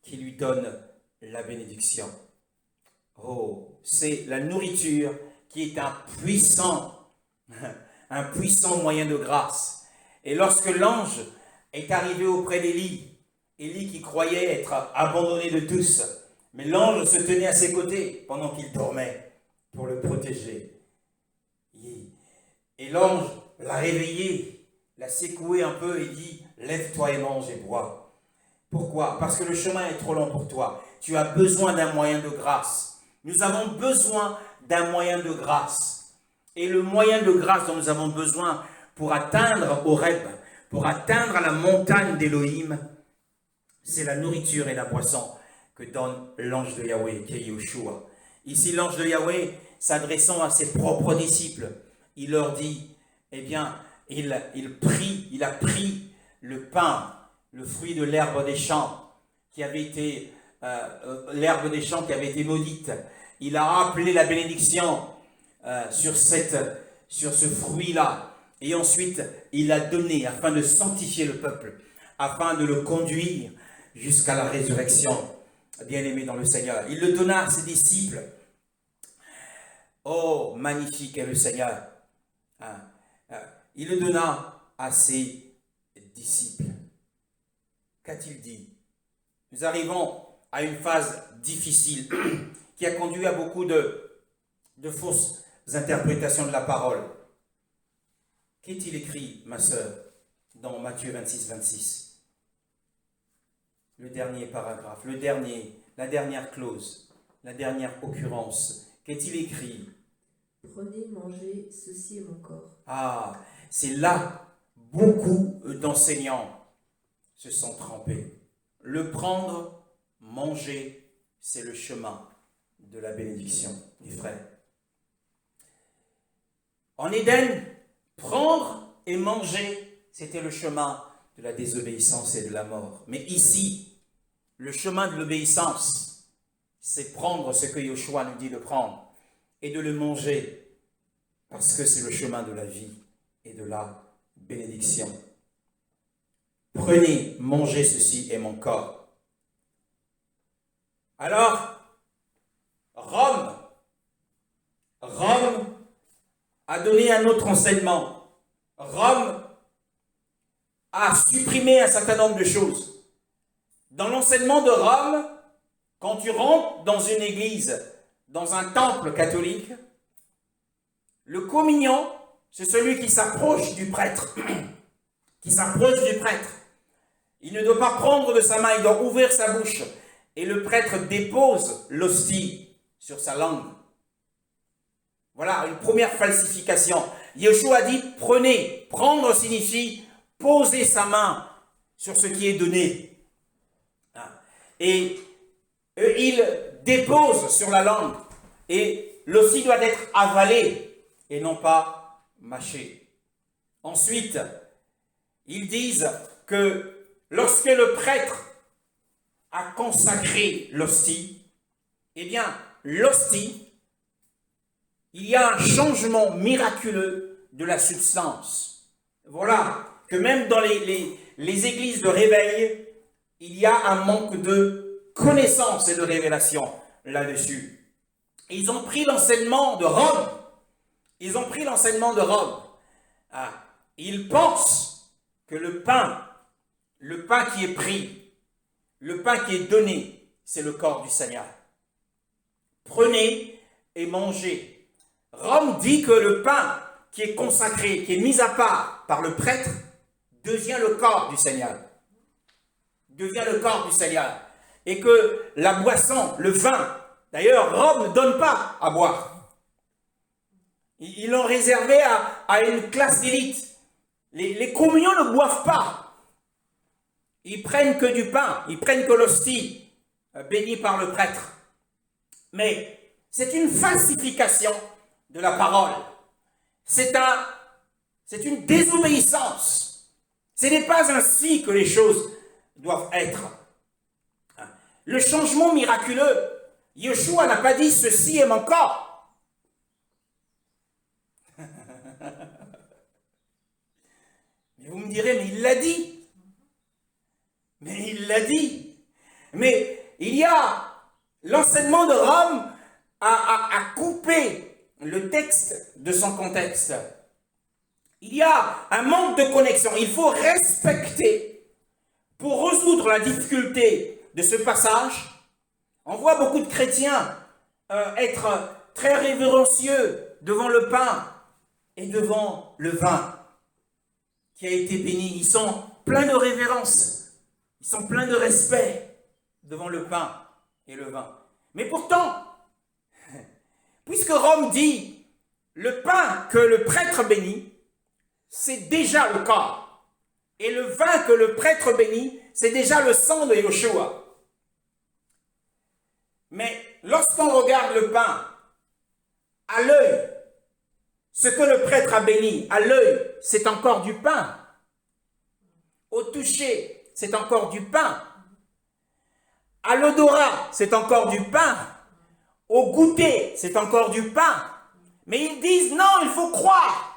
qui lui donne la bénédiction. Oh, c'est la nourriture qui est un puissant moyen de grâce. Et lorsque l'ange est arrivé auprès d'Élie, Élie qui croyait être abandonné de tous, mais l'ange se tenait à ses côtés pendant qu'il dormait pour le protéger. Et l'ange l'a réveillé, l'a secoué un peu et dit « Lève-toi et mange et bois ». Pourquoi? Parce que le chemin est trop long pour toi. Tu as besoin d'un moyen de grâce. Nous avons besoin d'un moyen de grâce. Et le moyen de grâce dont nous avons besoin pour atteindre Horeb, pour atteindre la montagne d'Élohim, c'est la nourriture et la boisson que donne l'ange de Yahweh, qui est Yeshua. Ici, l'ange de Yahweh, s'adressant à ses propres disciples, il leur dit, eh bien, il a pris le pain, le fruit de l'herbe des champs, qui avait été, l'herbe des champs qui avait été maudite. Il a rappelé la bénédiction sur ce fruit-là. Et ensuite, il a donné afin de sanctifier le peuple, afin de le conduire jusqu'à la résurrection. Bien-aimé dans le Seigneur. Il le donna à ses disciples. Oh, magnifique est le Seigneur. Il le donna à ses disciples. Qu'a-t-il dit? Nous arrivons à une phase difficile qui a conduit à beaucoup de fausses interprétations de la parole. Qu'est-il écrit, ma sœur, dans Matthieu 26, 26? Le dernier paragraphe, la dernière clause, la dernière occurrence. Qu'est-il écrit? Prenez, mangez, ceci est mon corps. Ah, c'est là beaucoup d'enseignants se sont trempés. Le prendre, manger, c'est le chemin de la bénédiction, mes frères. En Éden, prendre et manger, c'était le chemin de la désobéissance et de la mort. Mais ici, le chemin de l'obéissance, c'est prendre ce que Yeshua nous dit de prendre et de le manger, parce que c'est le chemin de la vie et de la bénédiction. Prenez, mangez, ceci est mon corps. Alors, Rome a donné un autre enseignement. Rome a supprimé un certain nombre de choses. Dans l'enseignement de Rome, quand tu rentres dans une église, dans un temple catholique, le communion, c'est celui qui s'approche du prêtre. Qui s'approche du prêtre. Il ne doit pas prendre de sa main, il doit ouvrir sa bouche. Et le prêtre dépose l'hostie sur sa langue. Voilà une première falsification. Yeshua dit, prenez. Prendre signifie poser sa main sur ce qui est donné. Et il dépose sur la langue. Et l'hostie doit être avalée et non pas mâchée. Ensuite, ils disent que lorsque le prêtre a consacré l'hostie, eh bien, l'hostie, il y a un changement miraculeux de la substance. Voilà, que même dans les églises de réveil, il y a un manque de connaissance et de révélation là-dessus. Ils ont pris l'enseignement de Rome. Ils pensent que le pain qui est pris, le pain qui est donné, c'est le corps du Seigneur. prenez et mangez. Rome dit que le pain qui est consacré, qui est mis à part par le prêtre, devient le corps du Seigneur. Devient le corps du Seigneur. Et que la boisson, le vin, d'ailleurs, Rome ne donne pas à boire. Ils l'ont réservé à une classe d'élite. Les communions ne boivent pas. Ils prennent que du pain, ils prennent que l'hostie, bénie par le prêtre. Mais c'est une falsification de la parole. C'est une désobéissance. Ce n'est pas ainsi que les choses doivent être. Le changement miraculeux, Yeshua n'a pas dit « ceci est mon corps ». Mais vous me direz « mais il l'a dit ». Mais il l'a dit. Mais il y a l'enseignement de Rome a coupé le texte de son contexte. Il y a un manque de connexion. Il faut respecter, pour résoudre la difficulté de ce passage. On voit beaucoup de chrétiens être très révérencieux devant le pain et devant le vin qui a été béni. Ils sont pleins de révérence. Ils sont pleins de respect devant le pain et le vin. Mais pourtant, puisque Rome dit le pain que le prêtre bénit, c'est déjà le corps. Et le vin que le prêtre bénit, c'est déjà le sang de Yeshua. Mais lorsqu'on regarde le pain à l'œil, ce que le prêtre a béni à l'œil, c'est encore du pain. Au toucher, c'est encore du pain. À l'odorat, c'est encore du pain. Au goûter, c'est encore du pain. Mais ils disent non, il faut croire.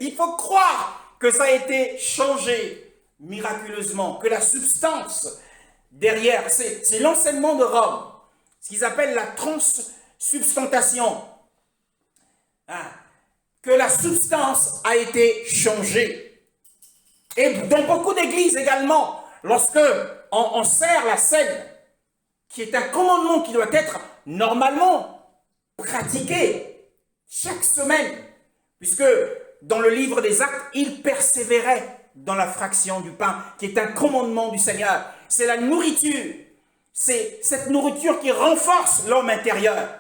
Il faut croire que ça a été changé miraculeusement, que la substance derrière, c'est l'enseignement de Rome, ce qu'ils appellent la transsubstantation. Que la substance a été changée. Et dans beaucoup d'églises également, lorsque on sert la scène, qui est un commandement qui doit être normalement pratiqué chaque semaine, puisque dans le livre des Actes, il persévérait dans la fraction du pain, qui est un commandement du Seigneur. C'est la nourriture, c'est cette nourriture qui renforce l'homme intérieur.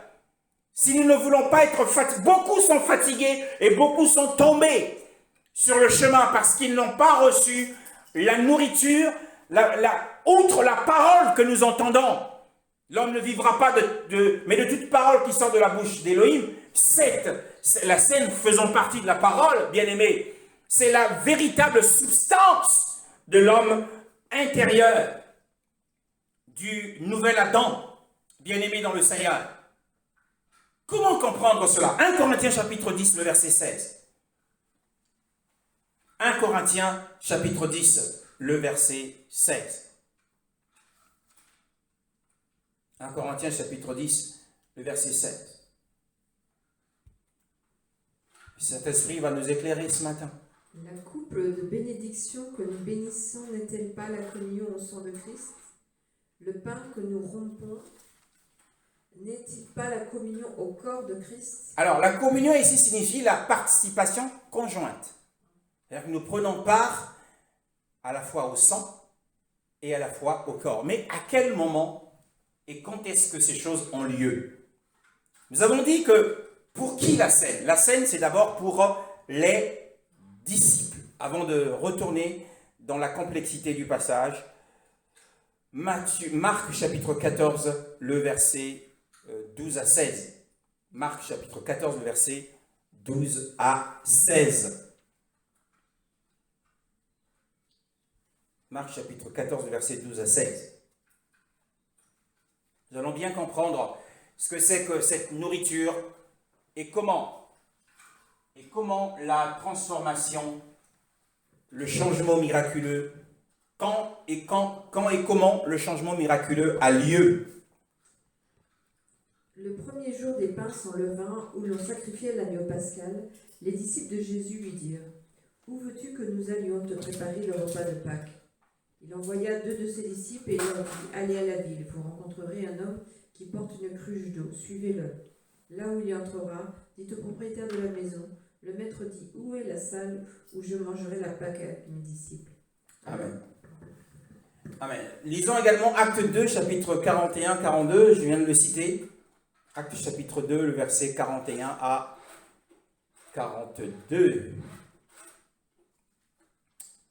Si nous ne voulons pas être fatigués, beaucoup sont fatigués et beaucoup sont tombés sur le chemin parce qu'ils n'ont pas reçu la nourriture, outre la parole que nous entendons. L'homme ne vivra pas mais de toute parole qui sort de la bouche d'Élohim. La scène faisant partie de la parole, bien-aimé, c'est la véritable substance de l'homme intérieur, du nouvel Adam, bien-aimé dans le Seigneur. Comment comprendre cela? 1 Corinthiens chapitre 10, le verset 16. 1 Corinthiens chapitre 10, le verset 16. 1 Corinthiens chapitre 10, le verset 16. Saint-Esprit va nous éclairer ce matin. La coupe de bénédiction que nous bénissons n'est-elle pas la communion au sang de Christ? Le pain que nous rompons n'est-il pas la communion au corps de Christ? Alors, la communion ici signifie la participation conjointe. C'est-à-dire que nous prenons part à la fois au sang et à la fois au corps. Mais à quel moment et quand est-ce que ces choses ont lieu? Nous avons dit que pour qui la scène? La scène, c'est d'abord pour les disciples. Avant de retourner dans la complexité du passage, Marc chapitre 14, le verset 12 à 16. Marc chapitre 14, le verset 12 à 16. Marc chapitre 14, verset 12 à 16. Nous allons bien comprendre ce que c'est que cette nourriture et comment la transformation, le changement miraculeux, quand et comment le changement miraculeux a lieu. Le premier jour des pains sans levain, où l'on sacrifiait l'agneau pascal, les disciples de Jésus lui dirent: Où veux-tu que nous allions te préparer le repas de Pâques? Il envoya 2 de ses disciples et leur dit: Allez à la ville, vous rencontrerez un homme qui porte une cruche d'eau. Suivez-le. Là où il entrera, dites au propriétaire de la maison, le maître dit, où est la salle où je mangerai la Pâque avec mes disciples? Amen. Amen. Lisons également Acte 2, chapitre 41-42, je viens de le citer. Acte chapitre 2, le verset 41 à 42.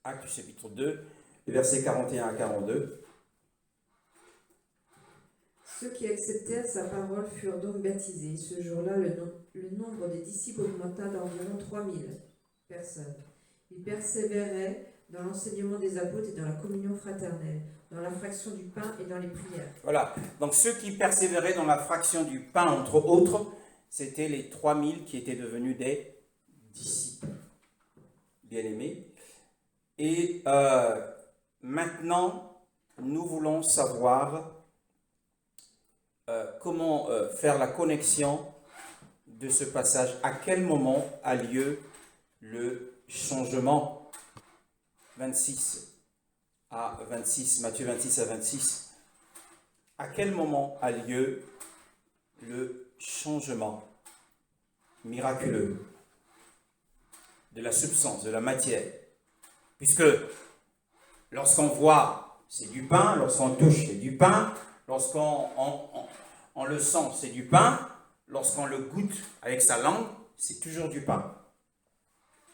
Acte chapitre 2, le verset 41 à 42. Ceux qui acceptèrent sa parole furent donc baptisés. Ce jour-là, le nombre des disciples augmenta d'environ 3000 personnes. Ils persévéraient dans l'enseignement des apôtres et dans la communion fraternelle, dans la fraction du pain et dans les prières. Voilà, donc ceux qui persévéraient dans la fraction du pain, entre autres, c'était les 3000 qui étaient devenus des disciples. Bien-aimés. Et maintenant, nous voulons savoir comment faire la connexion de ce passage. À quel moment a lieu le changement? 26 à 26, Matthieu 26 à 26. À quel moment a lieu le changement miraculeux de la substance, de la matière? Puisque lorsqu'on voit, c'est du pain, lorsqu'on touche, c'est du pain, lorsqu'on on le sent, c'est du pain, lorsqu'on le goûte avec sa langue, c'est toujours du pain.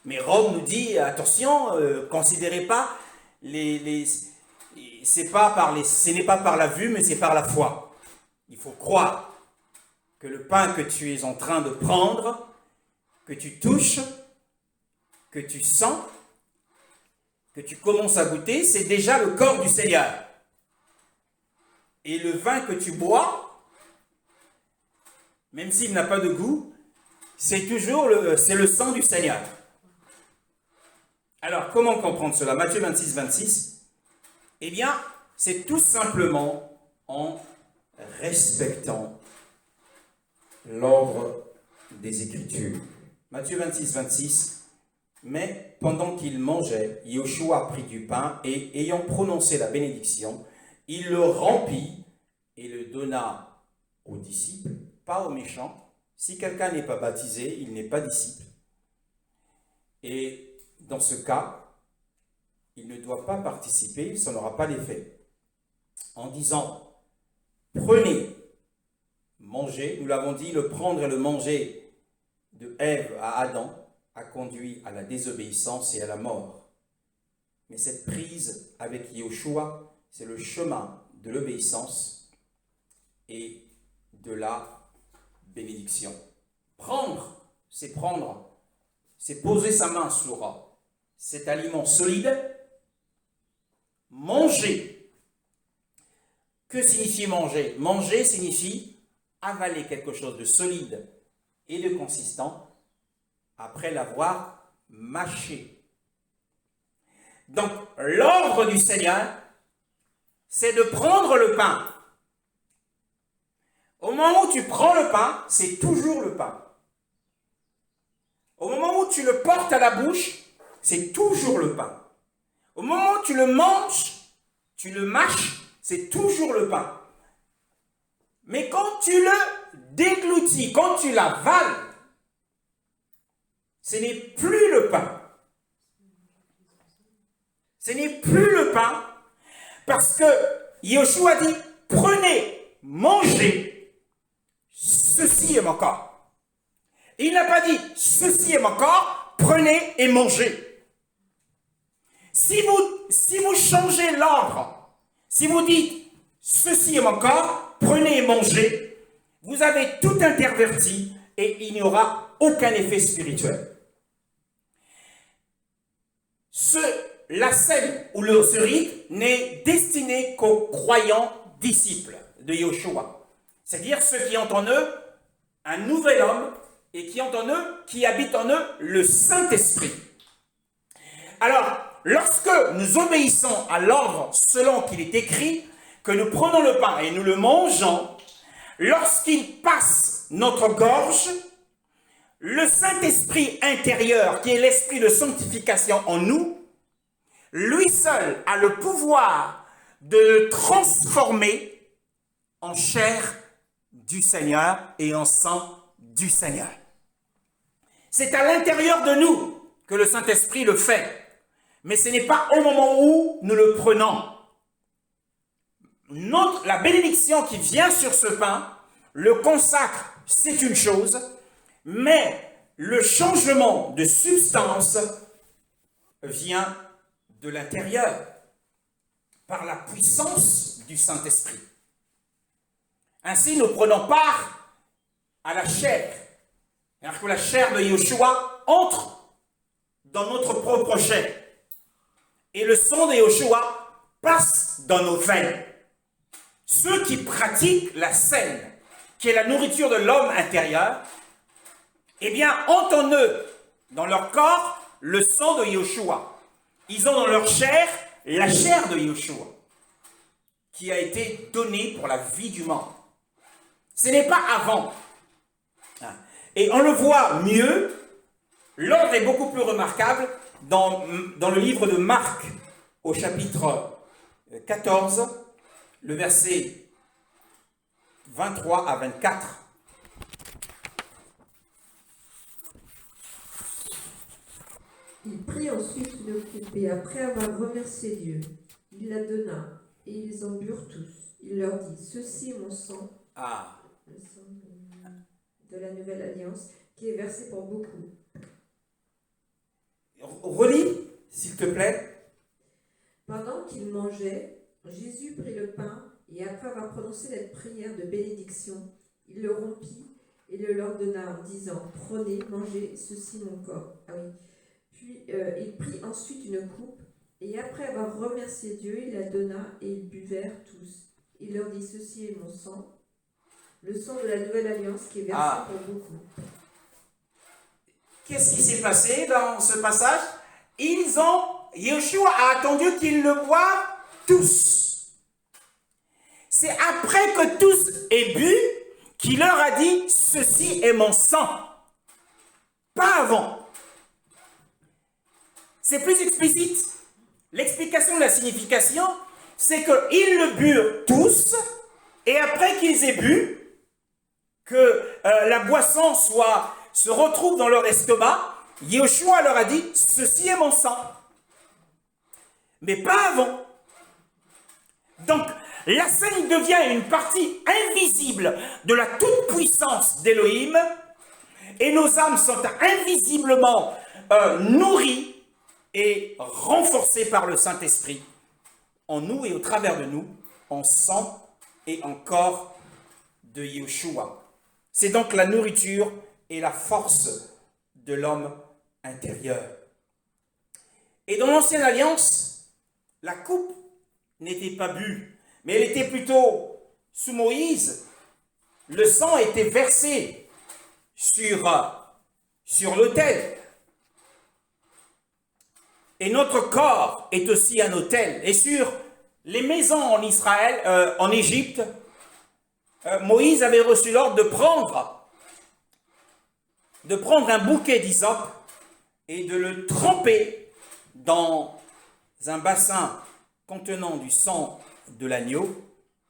Mais Rome nous dit, attention, considérez pas, ce n'est pas par la vue, mais c'est par la foi. Il faut croire que le pain que tu es en train de prendre, que tu touches, que tu sens, que tu commences à goûter, c'est déjà le corps du Seigneur. Et le vin que tu bois, même s'il n'a pas de goût, c'est le sang du Seigneur. Alors, comment comprendre cela? Matthieu 26, 26. Eh bien, c'est tout simplement en respectant l'ordre des Écritures. Matthieu 26, 26. Mais pendant qu'il mangeait, Yoshua prit du pain et, ayant prononcé la bénédiction, il le remplit et le donna aux disciples, pas aux méchants. Si quelqu'un n'est pas baptisé, il n'est pas disciple. Et dans ce cas, il ne doit pas participer, ça n'aura pas d'effet. En disant, prenez, mangez, nous l'avons dit, le prendre et le manger de Ève à Adam a conduit à la désobéissance et à la mort. Mais cette prise avec Yoshua, c'est le chemin de l'obéissance et de la bénédiction. Prendre, c'est poser sa main sur cet aliment solide. Manger. Que signifie manger? Manger signifie avaler quelque chose de solide et de consistant après l'avoir mâché. Donc, l'ordre du Seigneur, c'est de prendre le pain. Au moment où tu prends le pain, c'est toujours le pain. Au moment où tu le portes à la bouche, c'est toujours le pain. Au moment où tu le manges, tu le mâches, c'est toujours le pain. Mais quand tu le dégloutis, quand tu l'avales, ce n'est plus le pain. Ce n'est plus le pain parce que Yoshua dit, prenez, mangez, ceci est mon corps. Il n'a pas dit, ceci est mon corps, prenez et mangez. Si vous changez l'ordre, si vous dites, ceci est mon corps, prenez et mangez, vous avez tout interverti et il n'y aura aucun effet spirituel. La scène ou ce rite n'est destiné qu'aux croyants disciples de Yoshua. C'est-à-dire ceux qui ont en eux un nouvel homme et qui habite en eux le Saint-Esprit. Alors, lorsque nous obéissons à l'ordre selon qu'il est écrit, que nous prenons le pain et nous le mangeons, lorsqu'il passe notre gorge, le Saint-Esprit intérieur, qui est l'esprit de sanctification en nous, lui seul a le pouvoir de le transformer en chair du Seigneur et en sang du Seigneur. C'est à l'intérieur de nous que le Saint-Esprit le fait, mais ce n'est pas au moment où nous le prenons. La bénédiction qui vient sur ce pain, le consacre, c'est une chose, mais le changement de substance vient de l'intérieur, par la puissance du Saint-Esprit. Ainsi, nous prenons part à la chair, alors que la chair de Yeshua entre dans notre propre chair, et le sang de Yeshua passe dans nos veines. Ceux qui pratiquent la scène, qui est la nourriture de l'homme intérieur, eh bien, ont en eux, dans leur corps, le sang de Yeshua. Ils ont dans leur chair la chair de Yeshua, qui a été donnée pour la vie du monde. Ce n'est pas avant. Et on le voit mieux, l'ordre est beaucoup plus remarquable dans le livre de Marc, au chapitre 14, le verset 23 à 24. Il prit ensuite une coupe et après avoir remercié Dieu, il la donna et ils en burent tous. Il leur dit, ceci est mon sang, le sang de la nouvelle alliance, qui est versé pour beaucoup. Relis, s'il te plaît. Pendant qu'il mangeait, Jésus prit le pain et après avoir prononcé cette prière de bénédiction, il le rompit et le leur donna en disant, prenez, mangez, ceci est mon corps. Ah oui. Puis il prit ensuite une coupe, et après avoir remercié Dieu, il la donna, et ils buvèrent tous. Il leur dit, ceci est mon sang, le sang de la nouvelle alliance qui est versé pour beaucoup. Qu'est-ce qui s'est passé dans ce passage? Yeshua a attendu qu'ils le boivent tous. C'est après que tous aient bu qu'il leur a dit, ceci est mon sang. Pas avant. C'est plus explicite. L'explication de la signification, c'est qu'ils le burent tous, et après qu'ils aient bu, que la boisson se retrouve dans leur estomac, Yeshua leur a dit, ceci est mon sang. Mais pas avant. Donc, la scène devient une partie invisible de la toute-puissance d'Élohim, et nos âmes sont invisiblement nourries et renforcé par le Saint-Esprit, en nous et au travers de nous, en sang et en corps de Yeshua. C'est donc la nourriture et la force de l'homme intérieur. Et dans l'Ancienne Alliance, la coupe n'était pas bue, mais elle était plutôt sous Moïse. Le sang était versé sur l'autel. Et notre corps est aussi un autel. Et sur les maisons en Israël, en Égypte, Moïse avait reçu l'ordre de prendre un bouquet d'hysope et de le tremper dans un bassin contenant du sang de l'agneau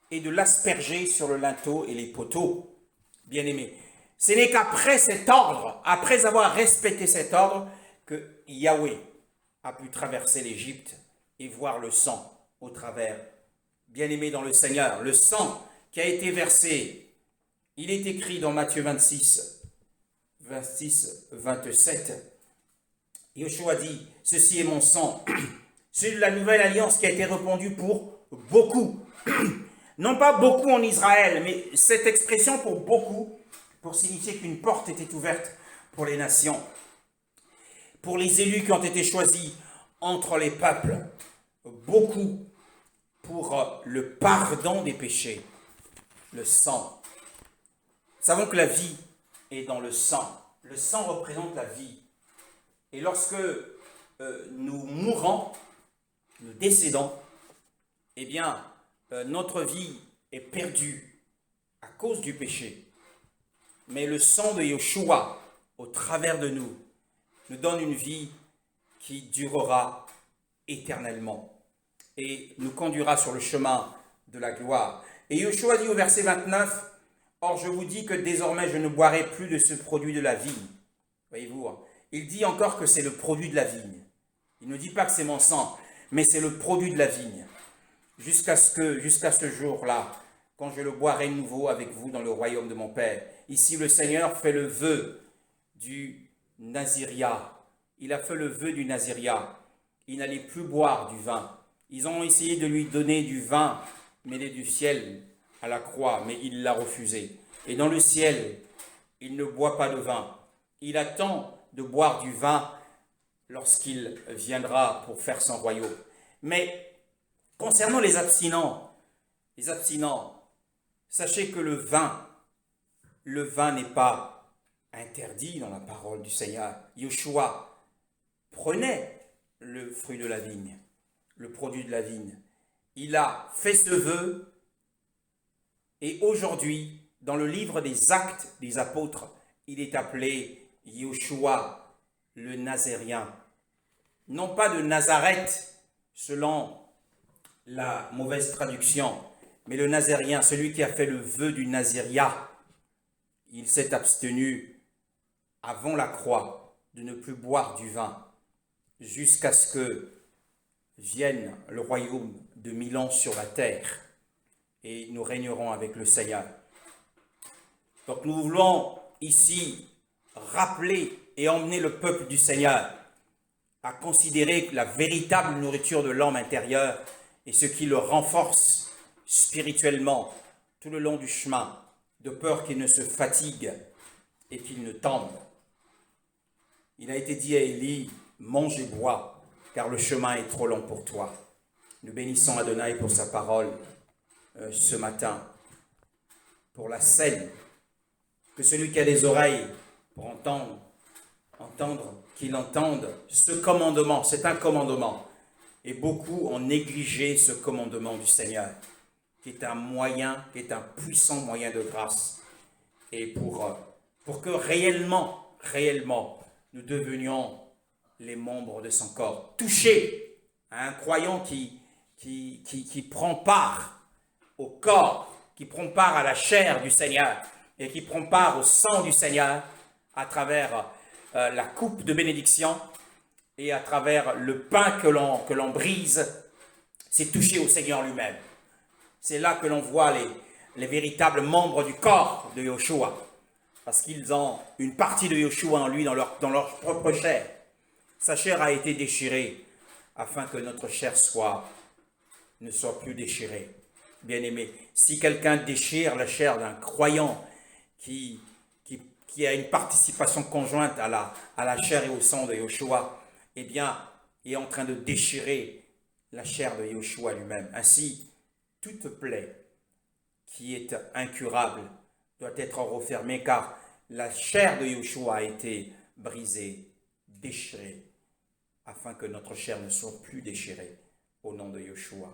et de l'asperger sur le linteau et les poteaux. Bien-aimés, ce n'est qu'après cet ordre, après avoir respecté cet ordre, que Yahweh a pu traverser l'Égypte et voir le sang au travers. Bien-aimés dans le Seigneur, le sang qui a été versé, il est écrit dans Matthieu 26, 27. Yeshua dit, ceci est mon sang, c'est la nouvelle alliance qui a été répandue pour beaucoup. Non pas beaucoup en Israël, mais cette expression pour beaucoup, pour signifier qu'une porte était ouverte pour les nations. Pour les élus qui ont été choisis entre les peuples, beaucoup pour le pardon des péchés, le sang. Nous savons que la vie est dans le sang. Le sang représente la vie. Et lorsque nous mourons, nous décédons, eh bien, notre vie est perdue à cause du péché. Mais le sang de Yeshua, au travers de nous, nous donne une vie qui durera éternellement et nous conduira sur le chemin de la gloire. Et Yeshua dit au verset 29, Or, je vous dis que désormais, je ne boirai plus de ce produit de la vigne. Voyez-vous, hein. Il dit encore que c'est le produit de la vigne. Il ne dit pas que c'est mon sang, mais c'est le produit de la vigne. Jusqu'à ce jour-là, quand je le boirai nouveau avec vous dans le royaume de mon Père. Ici, le Seigneur fait le vœu du Naziria. Il a fait le vœu du Naziria. Il n'allait plus boire du vin. Ils ont essayé de lui donner du vin mêlé du ciel à la croix, mais il l'a refusé. Et dans le ciel, il ne boit pas de vin. Il attend de boire du vin lorsqu'il viendra pour faire son royaume. Mais concernant les abstinents, sachez que le vin n'est pas interdit dans la parole du Seigneur. Yeshua prenait le fruit de la vigne, le produit de la vigne. Il a fait ce vœu et aujourd'hui, dans le livre des Actes des Apôtres, il est appelé Yeshua le Nazérien. Non pas de Nazareth, selon la mauvaise traduction, mais le Nazérien, celui qui a fait le vœu du Naziria. Il s'est abstenu avant la croix de ne plus boire du vin jusqu'à ce que vienne le royaume de 1000 ans sur la terre et nous régnerons avec le Seigneur. Donc nous voulons ici rappeler et emmener le peuple du Seigneur à considérer que la véritable nourriture de l'homme intérieur est ce qui le renforce spirituellement tout le long du chemin, de peur qu'il ne se fatigue et qu'il ne tombe. Il a été dit à Élie, mange et bois, car le chemin est trop long pour toi. Nous bénissons Adonai pour sa parole ce matin, pour la scène, que celui qui a des oreilles pour entendre, qu'il entende ce commandement. C'est un commandement. Et beaucoup ont négligé ce commandement du Seigneur, qui est un moyen, qui est un puissant moyen de grâce. Et pour que réellement, nous devenions les membres de son corps. Toucher à un croyant qui prend part au corps, qui prend part à la chair du Seigneur et qui prend part au sang du Seigneur à travers la coupe de bénédiction et à travers le pain que l'on brise, c'est toucher au Seigneur lui-même. C'est là que l'on voit les véritables membres du corps de Yeshua, parce qu'ils ont une partie de Yeshua en lui, dans leur propre chair. Sa chair a été déchirée afin que notre chair ne soit plus déchirée. Bien-aimé, si quelqu'un déchire la chair d'un croyant qui a une participation conjointe à la chair et au sang de Yeshua, eh bien, il est en train de déchirer la chair de Yeshua lui-même. Ainsi, toute plaie qui est incurable doit être refermée, car la chair de Yeshua a été brisée, déchirée, afin que notre chair ne soit plus déchirée au nom de Yeshua.